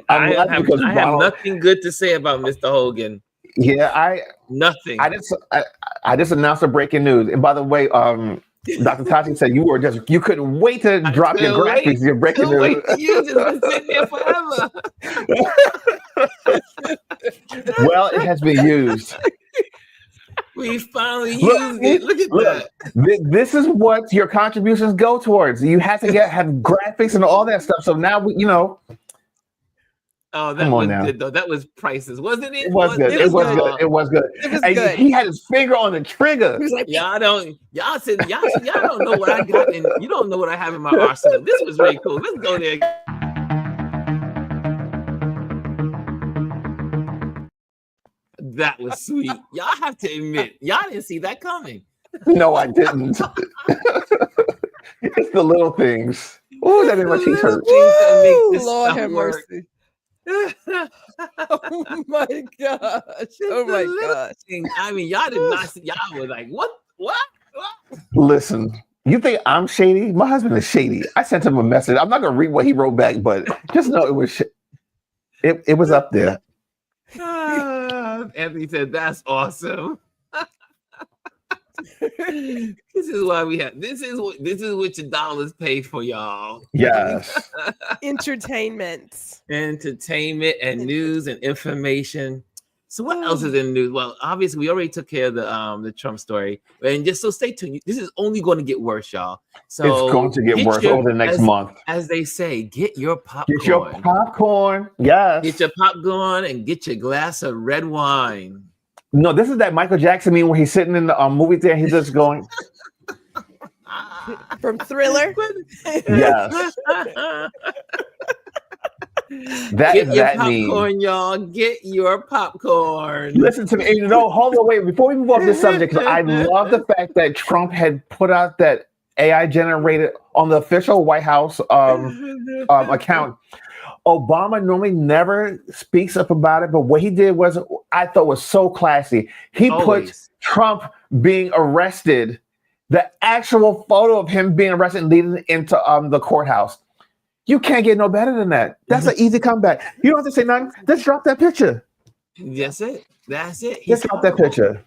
I have nothing good to say about Mr. Hogan. Yeah, nothing. I just announced a breaking news. And by the way, Dr. Tati said you couldn't wait to drop your graphics, your breaking news. You just been sitting there forever. Well, it has been used. We finally used it. Look at that. This is what your contributions go towards. You have to have graphics and all that stuff. So now Oh, that was good though. That was priceless, wasn't it? It was good. It was good. He had his finger on the trigger. He was like, y'all don't know what I got, and you don't know what I have in my arsenal. This was really cool. Let's go there. That was sweet. Y'all have to admit, y'all didn't see that coming. No, I didn't. It's the little things. Oh, that made my cheeks hurt. Lord have mercy. Oh my gosh. Oh my gosh. I mean, y'all did not see. Y'all were like, what? Listen, you think I'm shady? My husband is shady. I sent him a message. I'm not gonna read what he wrote back, but just know it was it was up there. Anthony said, "That's awesome." This is why we have. This is what your dollars pay for, y'all. Yes. Entertainment And news and information. So what else is in the news? Well, obviously we already took care of the Trump story, and just so stay tuned. This is only going to get worse, y'all. So it's going to get worse over the next month. As they say, get your popcorn. Get your popcorn. Yes. Get your popcorn and get your glass of red wine. No, this is that Michael Jackson meme where he's sitting in the movie theater. He's just going from Thriller. Yes. Get your popcorn, y'all. Get your popcorn. Listen to me. Hold on, wait. Before we move off this subject, I love the fact that Trump had put out that AI generated on the official White House account. Obama normally never speaks up about it, but what he did was, I thought was so classy. He put Always. Trump being arrested, the actual photo of him being arrested leading into the courthouse. You can't get no better than that. That's an easy comeback. You don't have to say nothing. Just drop that picture. That's it. That's it. Just drop that picture.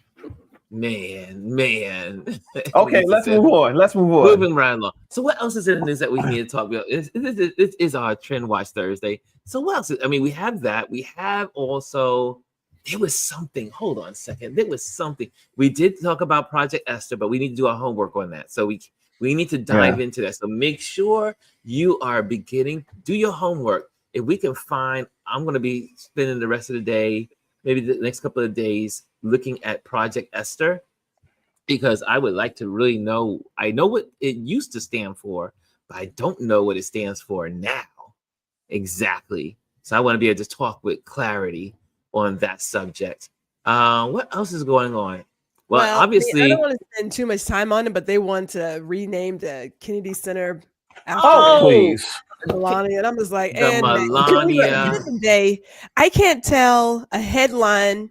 Man. Okay, let's move on. Moving right along. So what else is in the news that we need to talk about? This is our Trend Watch Thursday. So what else? I mean, we have that. We have also, there was something. Hold on a second. There was something. We did talk about Project Esther, but we need to do our homework on that. So we need to dive into that. So make sure you are do your homework. If we can find, I'm going to be spending the rest of the day, maybe the next couple of days, looking at Project Esther, because I would like to really know. I know what it used to stand for, but I don't know what it stands for now exactly. So I want to be able to talk with clarity on that subject. What else is going on? Well, obviously, I don't want to spend too much time on it, but they want to rename the Kennedy Center after please. Melania, and I'm just like, the Melania. At the end of the day, I can't tell a headline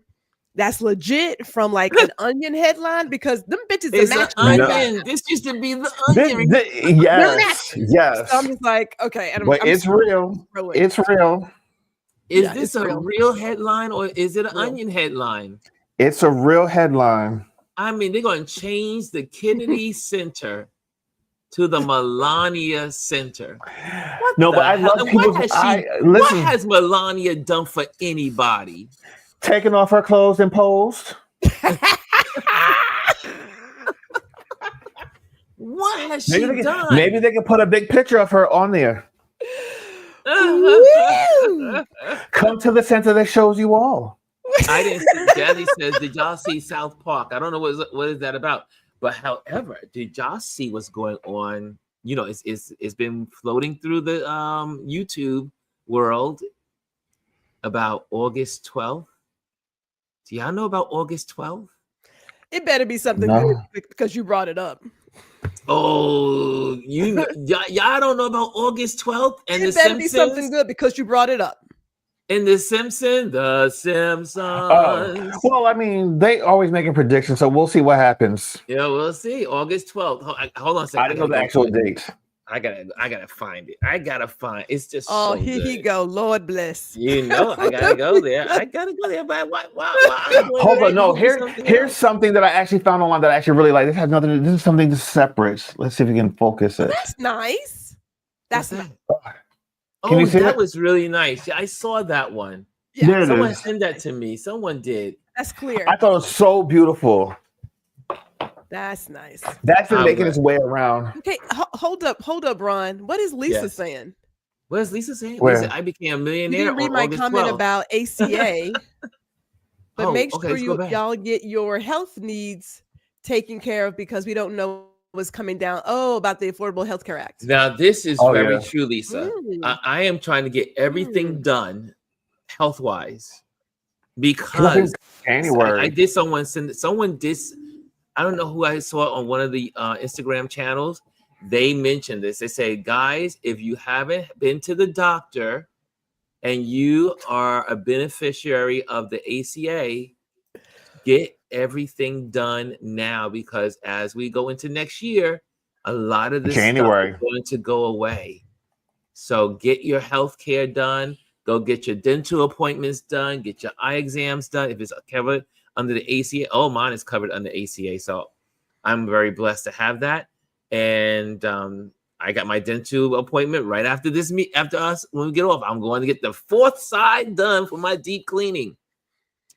that's legit from like an Onion headline, because them bitches It's are an matching. onion. This used to be the Onion. Yes. So I'm just like, okay, and but it's real. It's real. Is this a real headline, or is it an Onion headline? It's a real headline. I mean, they're going to change the Kennedy Center to the Melania Center. But I love people. What has Melania done for anybody? Taking off her clothes and posed. What has she done? Maybe they can put a big picture of her on there. Come to the center that shows you all. I didn't see. Daddy says, did y'all see South Park? I don't know what is that about. But however, did y'all see what's going on? You know, it's been floating through the YouTube world about August 12th. Do y'all know about August 12th? It better be something good because you brought it up. Oh, y'all don't know about August 12th and the Simpsons? It better be something good because you brought it up. And the Simpsons. Well, I mean, they always making predictions, so we'll see what happens. Yeah, we'll see. August 12th. Hold on a second. I didn't know the actual date. I gotta find it. It's just here he go. Lord bless. You know, I gotta go there. But why hold on, no. Here's something that I actually found online that I actually really like. This has nothing. This is something just separate. Let's see if we can focus it. That's nice. That's nice. Oh, that was really nice. I saw that one. Yeah, someone sent that to me. Someone did. That's clear. I thought it was so beautiful. That's nice. That's been making its way around. Okay, hold up, Ron. What is Lisa saying? What is Lisa saying? Where? I became a millionaire. You didn't read my comment 12th. about ACA. But make sure y'all get your health needs taken care of, because we don't know what's coming down. About the Affordable Health Care Act. Now, this is very true, Lisa. I am trying to get everything done health-wise, because January. I did someone did. I don't know who I saw on one of the Instagram channels. They mentioned this. They say, guys, if you haven't been to the doctor and you are a beneficiary of the ACA, get everything done now, because as we go into next year, a lot of this stuff is going to go away. So get your health care done. Go get your dental appointments done. Get your eye exams done. If it's covered under the ACA, mine is covered under ACA. So I'm very blessed to have that. And I got my dental appointment right after this after us. When we get off, I'm going to get the fourth side done for my deep cleaning.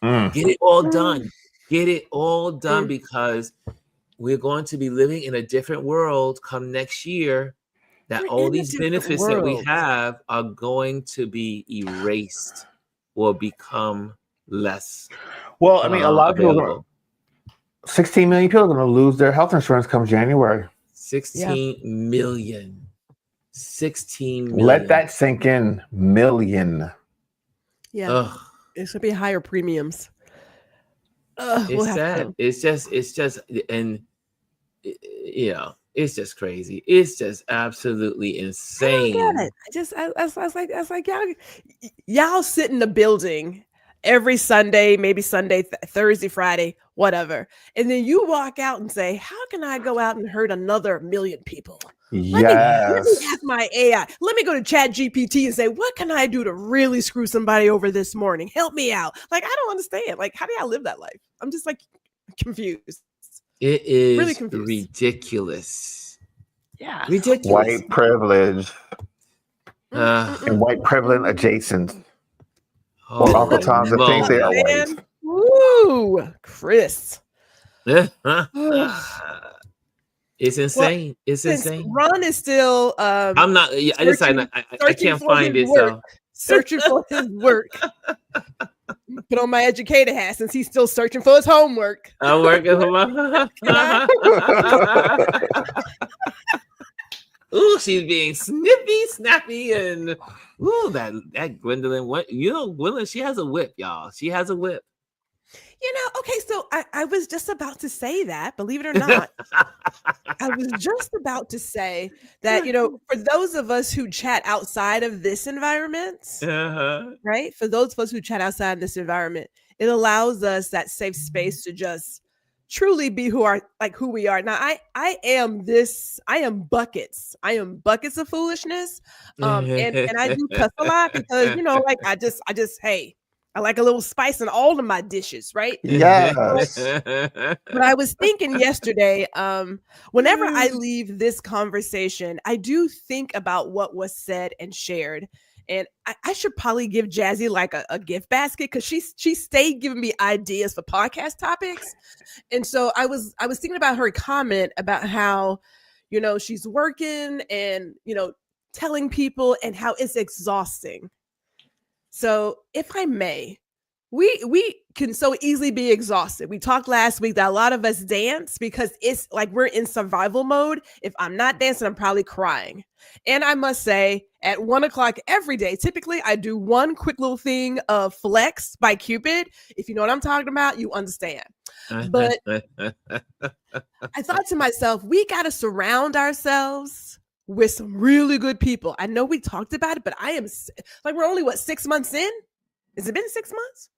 Get it all done. Get it all done, because we're going to be living in a different world come next year, that all these benefits that we have are going to be erased or become less. Well, I mean, a lot of people, 16 million people are going to lose their health insurance come January. 16 million. 16 million. Let that sink in. Million. Yeah. Ugh. It should be higher premiums. It's sad. It's just, and it's just crazy. It's just absolutely insane. I was like, y'all sit in the building every Sunday, maybe Sunday, Thursday, Friday, whatever. And then you walk out and say, how can I go out and hurt another million people? Let me ask my AI. Let me go to Chat GPT and say, what can I do to really screw somebody over this morning? Help me out. Like, I don't understand. Like, how do y'all live that life? I'm just like confused. It is really confused. Ridiculous. Yeah. Ridiculous. White privilege. And white privilege adjacent. Or Uncle Tom's that think they are white. Ooh, Chris. It's insane. Well, it's insane. Ron is still I'm not I can't find it. So searching for his work. Put on my educator hat since he's still searching for his homework. I'm working for my ooh, she's being snippy, snappy, and ooh, that Gwendolyn. What Gwendolyn? She has a whip, y'all. She has a whip. Okay, so I was just about to say that, believe it or not. I was just about to say that, for those of us who chat outside of this environment, right? For those of us who chat outside of this environment, it allows us that safe space to just truly be who we are. Now, I am buckets. I am buckets of foolishness. And I do cuss a lot because, I just, hey, I like a little spice in all of my dishes, right? Yes. But I was thinking yesterday, whenever I leave this conversation, I do think about what was said and shared. And I should probably give Jazzy like a gift basket because she stayed giving me ideas for podcast topics. And so I was thinking about her comment about how, she's working and, telling people and how it's exhausting. So if I may, we can so easily be exhausted. We talked last week that a lot of us dance because it's like we're in survival mode. If I'm not dancing, I'm probably crying. And I must say at 1:00 every day, typically I do one quick little thing of Flex by Cupid. If you know what I'm talking about, you understand. But I thought to myself, we got to surround ourselves with some really good people. I know we talked about it, but I am like, we're only 6 months in? Has it been 6 months?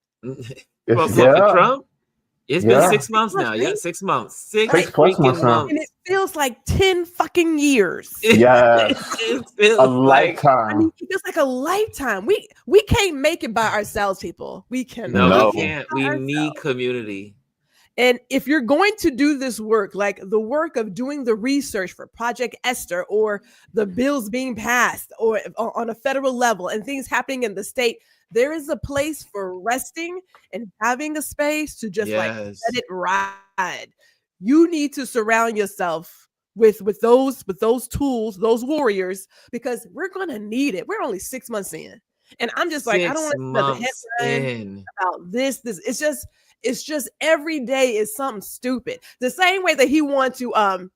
For Trump? It's been 6 months now. Yeah, 6 months. Six freaking months. And it feels like 10 fucking years. Yeah. It feels a lifetime. It feels like a lifetime. We can't make it by ourselves, people. We cannot. No, we can't. We need community. And if you're going to do this work, like the work of doing the research for Project Esther or the bills being passed or on a federal level and things happening in the state, there is a place for resting and having a space to just let it ride. You need to surround yourself with those tools, those warriors, because we're going to need it. We're only 6 months in. And I'm just like, I don't want to headline about this. It's just every day is something stupid. The same way that he wanted to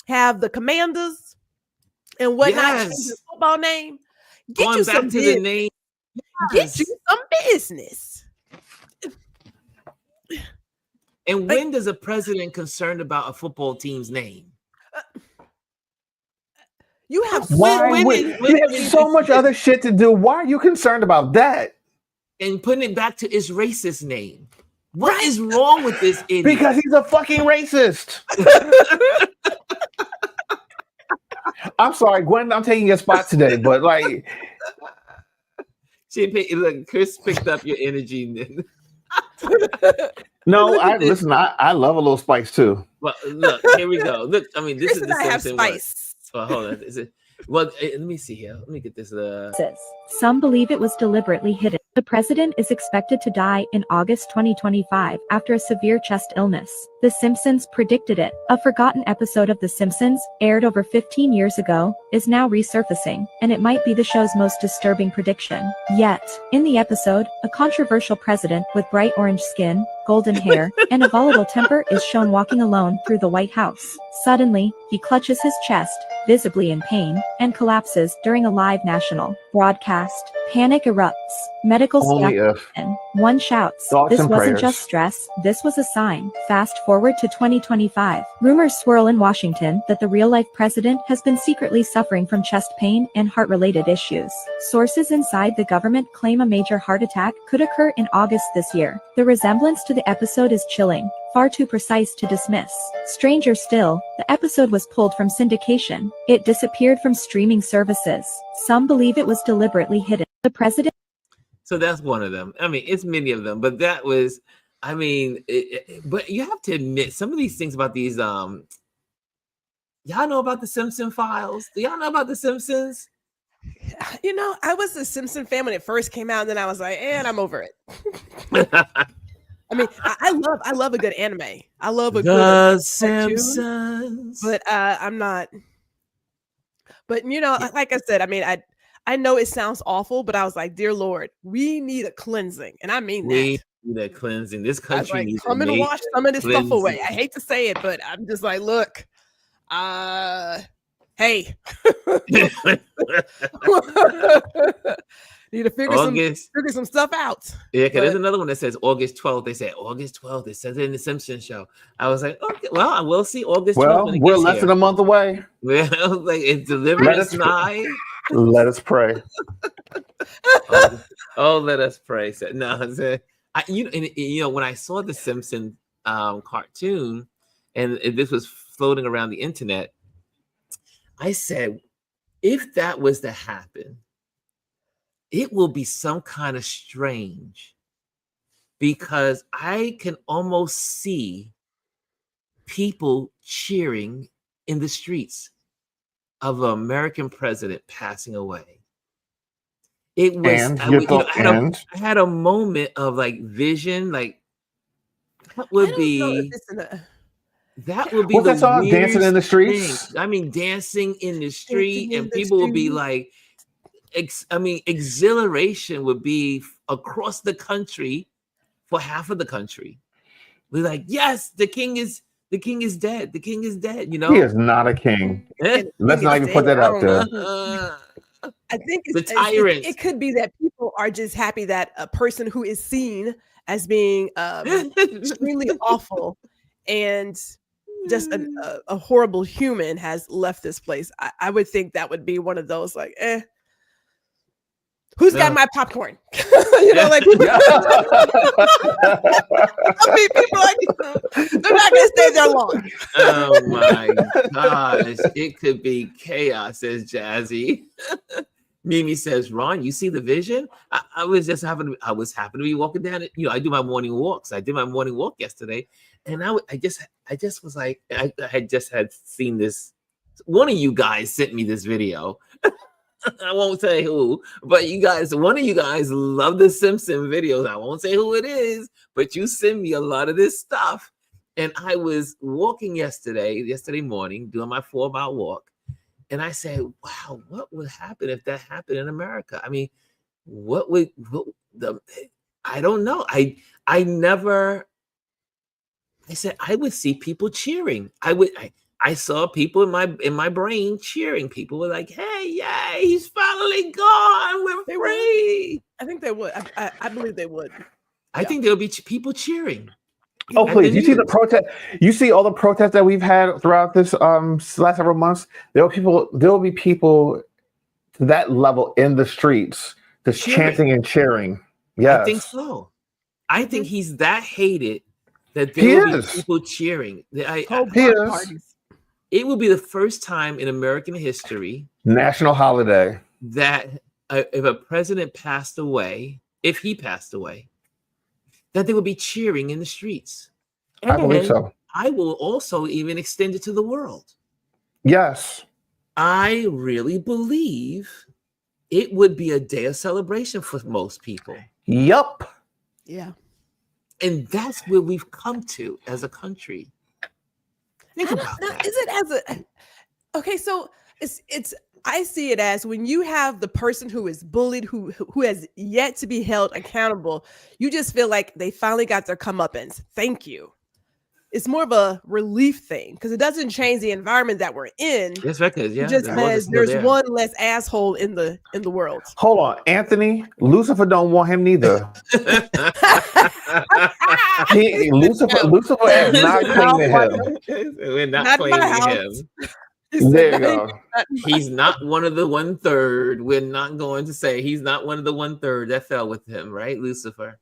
have the Commanders and whatnot change his football name. Get you some business. Get you some business. And when does a president concerned about a football team's name? You have so much other shit to do. Why are you concerned about that? And putting it back to his racist name. What is wrong with this idiot? Because he's a fucking racist. I'm sorry, Gwen, I'm taking your spot today, but like... Look, Chris picked up your energy. No, I love a little spice too. Well, look, here we go. Look, I mean, this is the Simpsons spice. Well, hold on. Is it? Well, let me see here. Let me get this. Some believe it was deliberately hidden. The president is expected to die in August 2025 after a severe chest illness. The Simpsons predicted it. A forgotten episode of The Simpsons, aired over 15 years ago, is now resurfacing, and it might be the show's most disturbing prediction. Yet, in the episode, a controversial president with bright orange skin, golden hair, and a volatile temper is shown walking alone through the White House. Suddenly, he clutches his chest, visibly in pain, and collapses during a live national broadcast. Panic erupts. Medical staff One shouts, Thoughts "This and wasn't prayers. just stress, this was a sign." Fast forward to 2025. Rumors swirl in Washington that the real-life president has been secretly suffering from chest pain and heart-related issues. Sources inside the government claim a major heart attack could occur in August this year. The resemblance to the episode is chilling, far too precise to dismiss. Stranger still, the episode was pulled from syndication. It disappeared from streaming services. Some believe it was deliberately hidden. The president. So that's one of them. I mean, it's many of them, but that was, I mean, but you have to admit some of these things about these, y'all know about the Simpson files? Do y'all know about the Simpsons? You know, I was a Simpson fan when it first came out, and then I was like, and I'm over it. I mean, I love a good anime. I love a good Simpsons. Cartoon, but I'm not. But you know, like I said, I mean, I know it sounds awful, but I was like, dear Lord, we need a cleansing, and I mean We that. need a cleansing. This country Like, needs come a and wash some of this stuff away. cleansing. I hate to say it, but I'm just like, look, hey. Need to figure some stuff out. Yeah, because there's another one that says August 12th. They said August 12th. It says it in the Simpsons show. I was like, okay, well, I will see August 12th. Well, we're less than a month away. Well, I was like, it's deliverance nigh. Let us pray. Let us pray. So, no, you know, when I saw the Simpsons cartoon, and this was floating around the internet, I said, if that was to happen, it will be some kind of strange, because I can almost see people cheering in the streets of an American president passing away. It was, I had a moment of like vision, like that would be What's that song? Dancing in the Streets. Thing. I mean, dancing in the street, and people would be like, exhilaration would be across the country for half of the country. We're like, yes, the king is dead. The king is dead. You know, he is not a king. Let's not even put that out there. I think the tyrant. It could be that people are just happy that a person who is seen as being extremely awful and just a horrible human has left this place. I would think that would be one of those like, who's got my popcorn? You know, like people, I mean, people like, they're not gonna stay there long. Oh my gosh, it could be chaos, says Jazzy. Mimi says, Ron, you see the vision? I was happy to be walking down it. You know, I do my morning walks. I did my morning walk yesterday, and I just was like, I had just had seen this. One of you guys sent me this video. I won't say who, but one of you guys love the Simpson videos. I won't say who it is, but you send me a lot of this stuff. And I was walking yesterday morning, doing my 4-mile walk. And I said, wow, what would happen if that happened in America? I mean, I don't know. I said, I would see people cheering. I saw people in my brain cheering. People were like, hey, yay, he's finally gone. We're free. I think they would. I believe they would. I think there'll be people cheering. Oh, please. You see the protest. You see all the protests that we've had throughout this last several months. There will be people to that level in the streets just chanting and cheering. Yeah, I think so. I think he's that hated that there will be people cheering. It will be the first time in American history, national holiday, that if a president passed away, if he passed away, that they would be cheering in the streets. And I believe so. I will also even extend it to the world. Yes. I really believe it would be a day of celebration for most people. Yup. Yeah. And that's where we've come to as a country. Think about that. Is it okay? So it's. I see it as when you have the person who is bullied, who has yet to be held accountable. You just feel like they finally got their comeuppance. Thank you. it's more of a relief thing because it doesn't change the environment that we're in. That's right, yeah, it just says there's there. one less asshole in the world. Hold on, Anthony. Lucifer don't want him neither. Lucifer is not claiming him. We're not claiming him. There you go. He's not one of the 1/3. We're not going to say he's not one of the 1/3 that fell with him, right, Lucifer?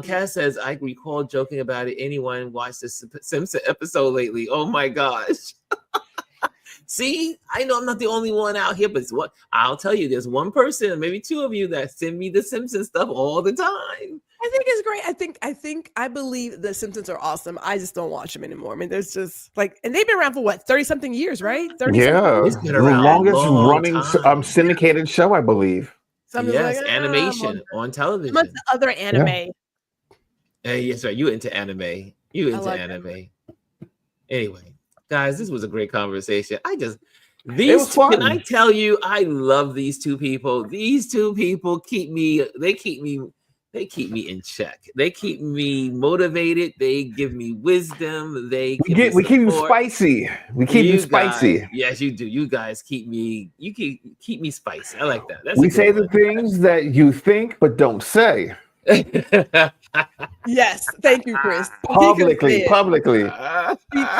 Cass says, I recall joking about it. Anyone watched this Simpsons episode lately? Oh my gosh. See, I know I'm not the only one out here, but what I'll tell you, there's one person, maybe two of you that send me the Simpsons stuff all the time. I think it's great. I believe the Simpsons are awesome. I just don't watch them anymore. I mean, there's just and they've been around for what, 30-something years, right? 30 It's been the longest running syndicated show, I believe. Animation on television. Amongst the other anime. Yes, right. You into anime. Anime. Anyway, guys, this was a great conversation. Can I tell you, I love these two people. These two people keep me in check. They keep me motivated. They give me wisdom. We keep you spicy. We keep you spicy. Yes, you do. You guys keep me spicy. I like that. We say the things that you think but don't say. Yes, thank you, Chris. Publicly.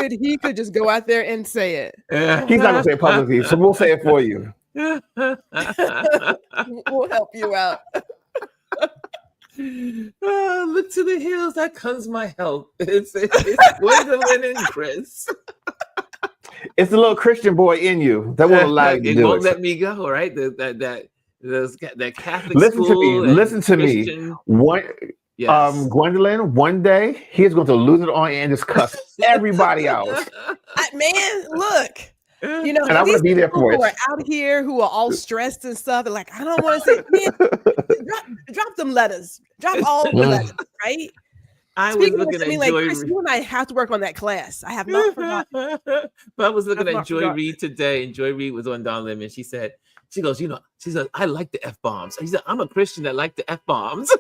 He could just go out there and say it. He's not gonna say it publicly, so we'll say it for you. We'll help you out. Look to the hills, that comes my help. It's Gwendolyn and Chris. It's the little Christian boy in you that won't allow you to do it. It won't let me go, right? That Catholic Listen school. Listen to me. Gwendolyn, one day he's going to lose it on you and just cuss everybody out. Man, look. You know, and I'm gonna be there for it. Who are out here who are all stressed and stuff. They're like, I don't want to say, man, drop them letters. Drop all the letters, right? I was looking at Joy Chris, you and I have to work on that class. I have not forgotten. But I was looking at Joy Reid today, and Joy Reid was on Don Lemon. She said, she said, I like the F-bombs. She said, I'm a Christian that like the F-bombs.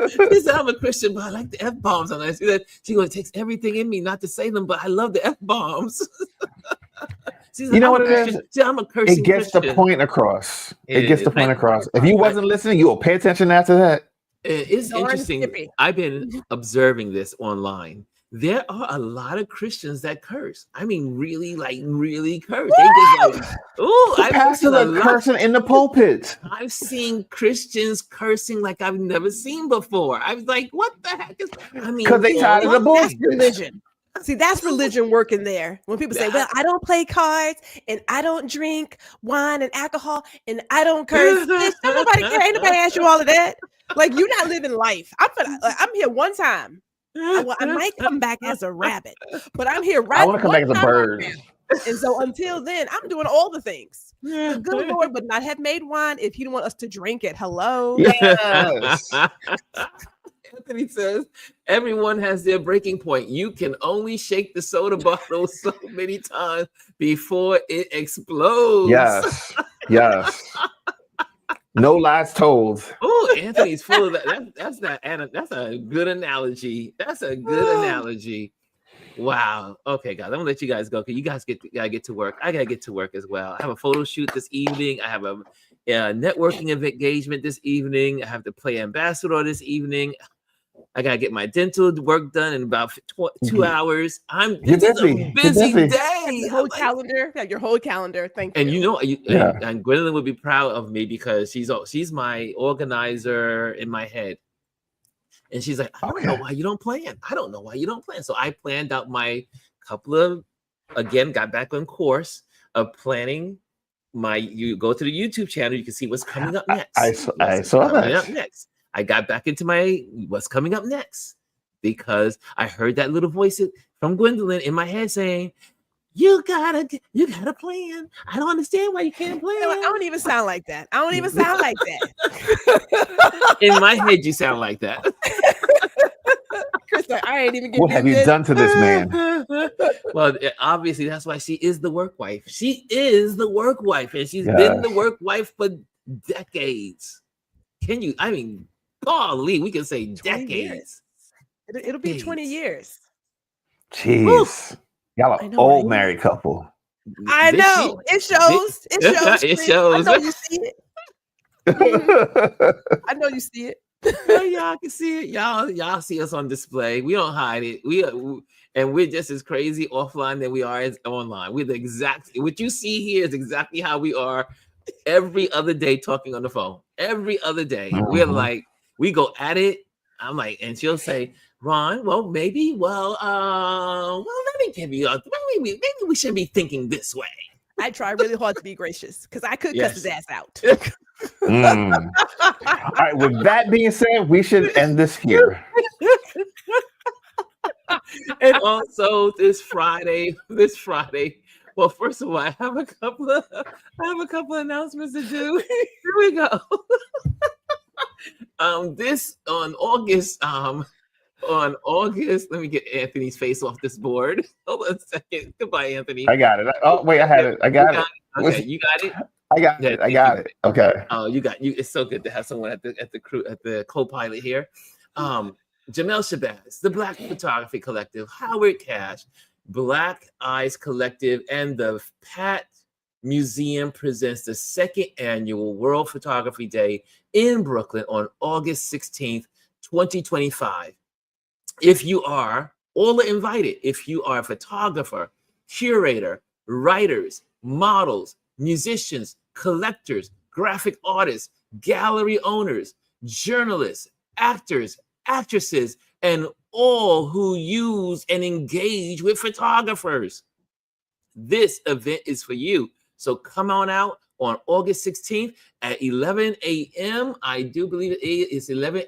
She said, I'm a Christian, but I like the F-bombs. And I said, it takes everything in me not to say them, but I love the F-bombs. You know what it is? I'm a cursing It gets Christian. The point across. It gets the point across. If you wasn't listening, you will pay attention after that. It's interesting. I've been observing this online. There are a lot of Christians that curse. I mean, really curse. They just pastors are cursing in the pulpit. I've seen Christians cursing like I've never seen before. I was like, what the heck is that? I mean, because they tired of the bullshit. That's religion. See, that's religion working there. When people say, well, I don't play cards and I don't drink wine and alcohol and I don't curse. Ain't nobody ask you all of that. Like, you're not living life. I'm here one time. I might come back as a rabbit, but I'm here right now. I want to come back as a bird. And so until then, I'm doing all the things. The good Lord would not have made wine if he didn't want us to drink it. Hello? Yes. Anthony says, everyone has their breaking point. You can only shake the soda bottle so many times before it explodes. Yes. No lies told. Oh, Anthony's full of that. That's a good analogy. Wow. Okay, guys, I'm gonna let you guys go because you guys gotta get to work. I gotta get to work as well. I have a photo shoot this evening. I have a networking engagement this evening. I have to play ambassador this evening. I gotta get my dental work done in about 2 hours. This is a busy day. Your whole calendar. Yeah, your whole calendar. Thank you. And you know, and Gwendolyn would be proud of me because she's my organizer in my head. And she's like, I don't know why you don't plan. So I planned out my got back on course of planning you go to the YouTube channel, you can see what's coming up next. I saw that. Next. I got back into my what's coming up next because I heard that little voice from Gwendolyn in my head saying, you gotta plan. I don't understand why you can't plan. I don't even sound like that. In my head, you sound like that. Chris, I ain't even getting what have you done to this man? Well, obviously, that's why she is the work wife. She is the work wife, and she's been the work wife for decades. Golly, we can say decades. It'll be 20 years. Jeez. Y'all I are know, old right? married couple. I This know. year- It shows. It shows. It Chris. shows. I know you see it. I know you see it. Oh, y'all can see it. Y'all see us on display. We don't hide it. And we're just as crazy offline than we are as online. We're the exact. What you see here is exactly how we are every other day talking on the phone. Every other day, we're like, we go at it. I'm like, and she'll say, Ron, well, maybe, let me give you maybe we should be thinking this way. I try really hard to be gracious because I could cuss his ass out. All right. With that being said, we should end this here. And also this Friday. Well, first of all, I have a couple of announcements to do. Here we go. This on August, let me get Anthony's face off this board. Hold on a second. Goodbye, Anthony. I got it. Oh, wait, I had it. I got it. Okay, you got it. I got it. I got it. Okay. Oh, you. It's so good to have someone at the co-pilot here. Jamel Shabazz, the Black Photography Collective, Howard Cash, Black Eyes Collective, and the Pat Museum presents the second annual World Photography Day in Brooklyn on August 16th, 2025. If you are, all are invited. If you are a photographer, curator, writers, models, musicians, collectors, graphic artists, gallery owners, journalists, actors, actresses, and all who use and engage with photographers, this event is for you. So come on out on August 16th at 11 a.m. I do believe it's 11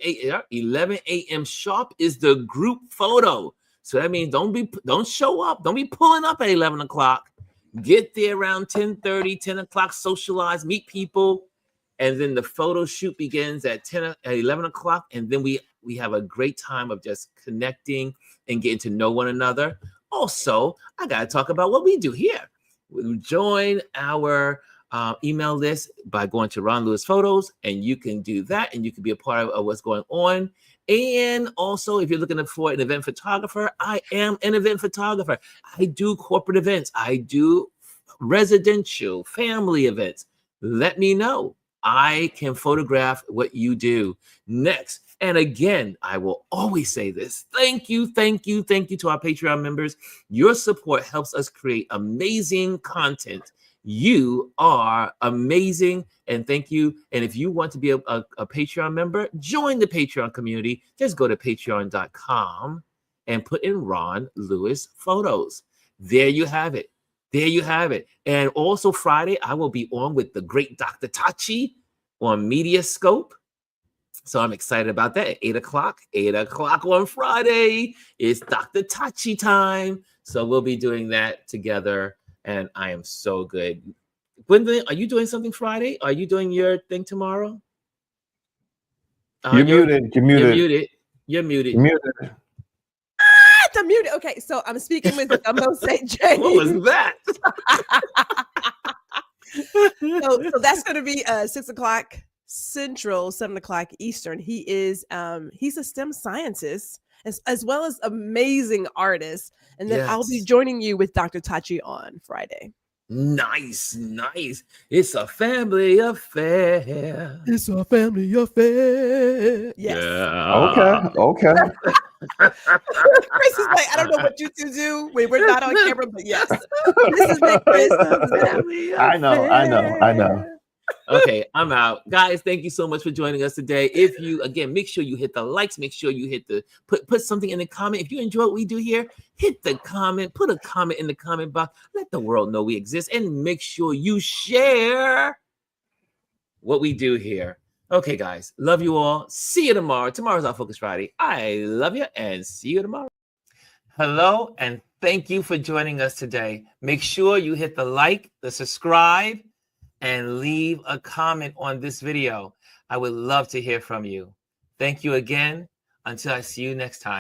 a.m. sharp is the group photo. So that means don't show up. Don't be pulling up at 11 o'clock. Get there around 10:30, 10 o'clock, socialize, meet people. And then the photo shoot begins at 11 o'clock. And then we have a great time of just connecting and getting to know one another. Also, I got to talk about what we do here. We join our email list by going to Ron Lewis Photos, and you can do that, and you can be a part of what's going on. And also, if you're looking for an event photographer, I am an event photographer. I do corporate events. I do residential family events. Let me know. I can photograph what you do. Next, and again, I will always say this. Thank you to our Patreon members. Your support helps us create amazing content. You are amazing, and thank you. And if you want to be a Patreon member, join the Patreon community. Just go to patreon.com and put in Ron Lewis Photos. There you have it. And also Friday, I will be on with the great Dr. Tachi on Mediascope. So I'm excited about that. 8 o'clock on Friday. It's Dr. Tachi time. So we'll be doing that together. And I am so good. Gwendolyn, are you doing something Friday? Are you doing your thing tomorrow? You're muted. You're muted. I'm muted. Okay, so I'm speaking with Gumbo St. James. What was that? so that's going to be 6 o'clock Central, 7 o'clock Eastern. He's a STEM scientist as well as amazing artist. And then I'll be joining you with Dr. Tachi on Friday. Nice. It's a family affair. Yes. Yeah. Okay. Chris is like, I don't know what you two do when we're not on camera, but yes. This is like Chris. I know. Okay, I'm out. Guys, thank you so much for joining us today. If you, again, make sure you hit the likes, make sure you hit the, put something in the comment. If you enjoy what we do here, hit the comment, put a comment in the comment box. Let the world know we exist, and make sure you share what we do here. Okay, guys, love you all. See you tomorrow. Tomorrow's our Focus Friday. I love you, and see you tomorrow. Hello, and thank you for joining us today. Make sure you hit the like, the subscribe, and leave a comment on this video. I would love to hear from you. Thank you again. Until I see you next time.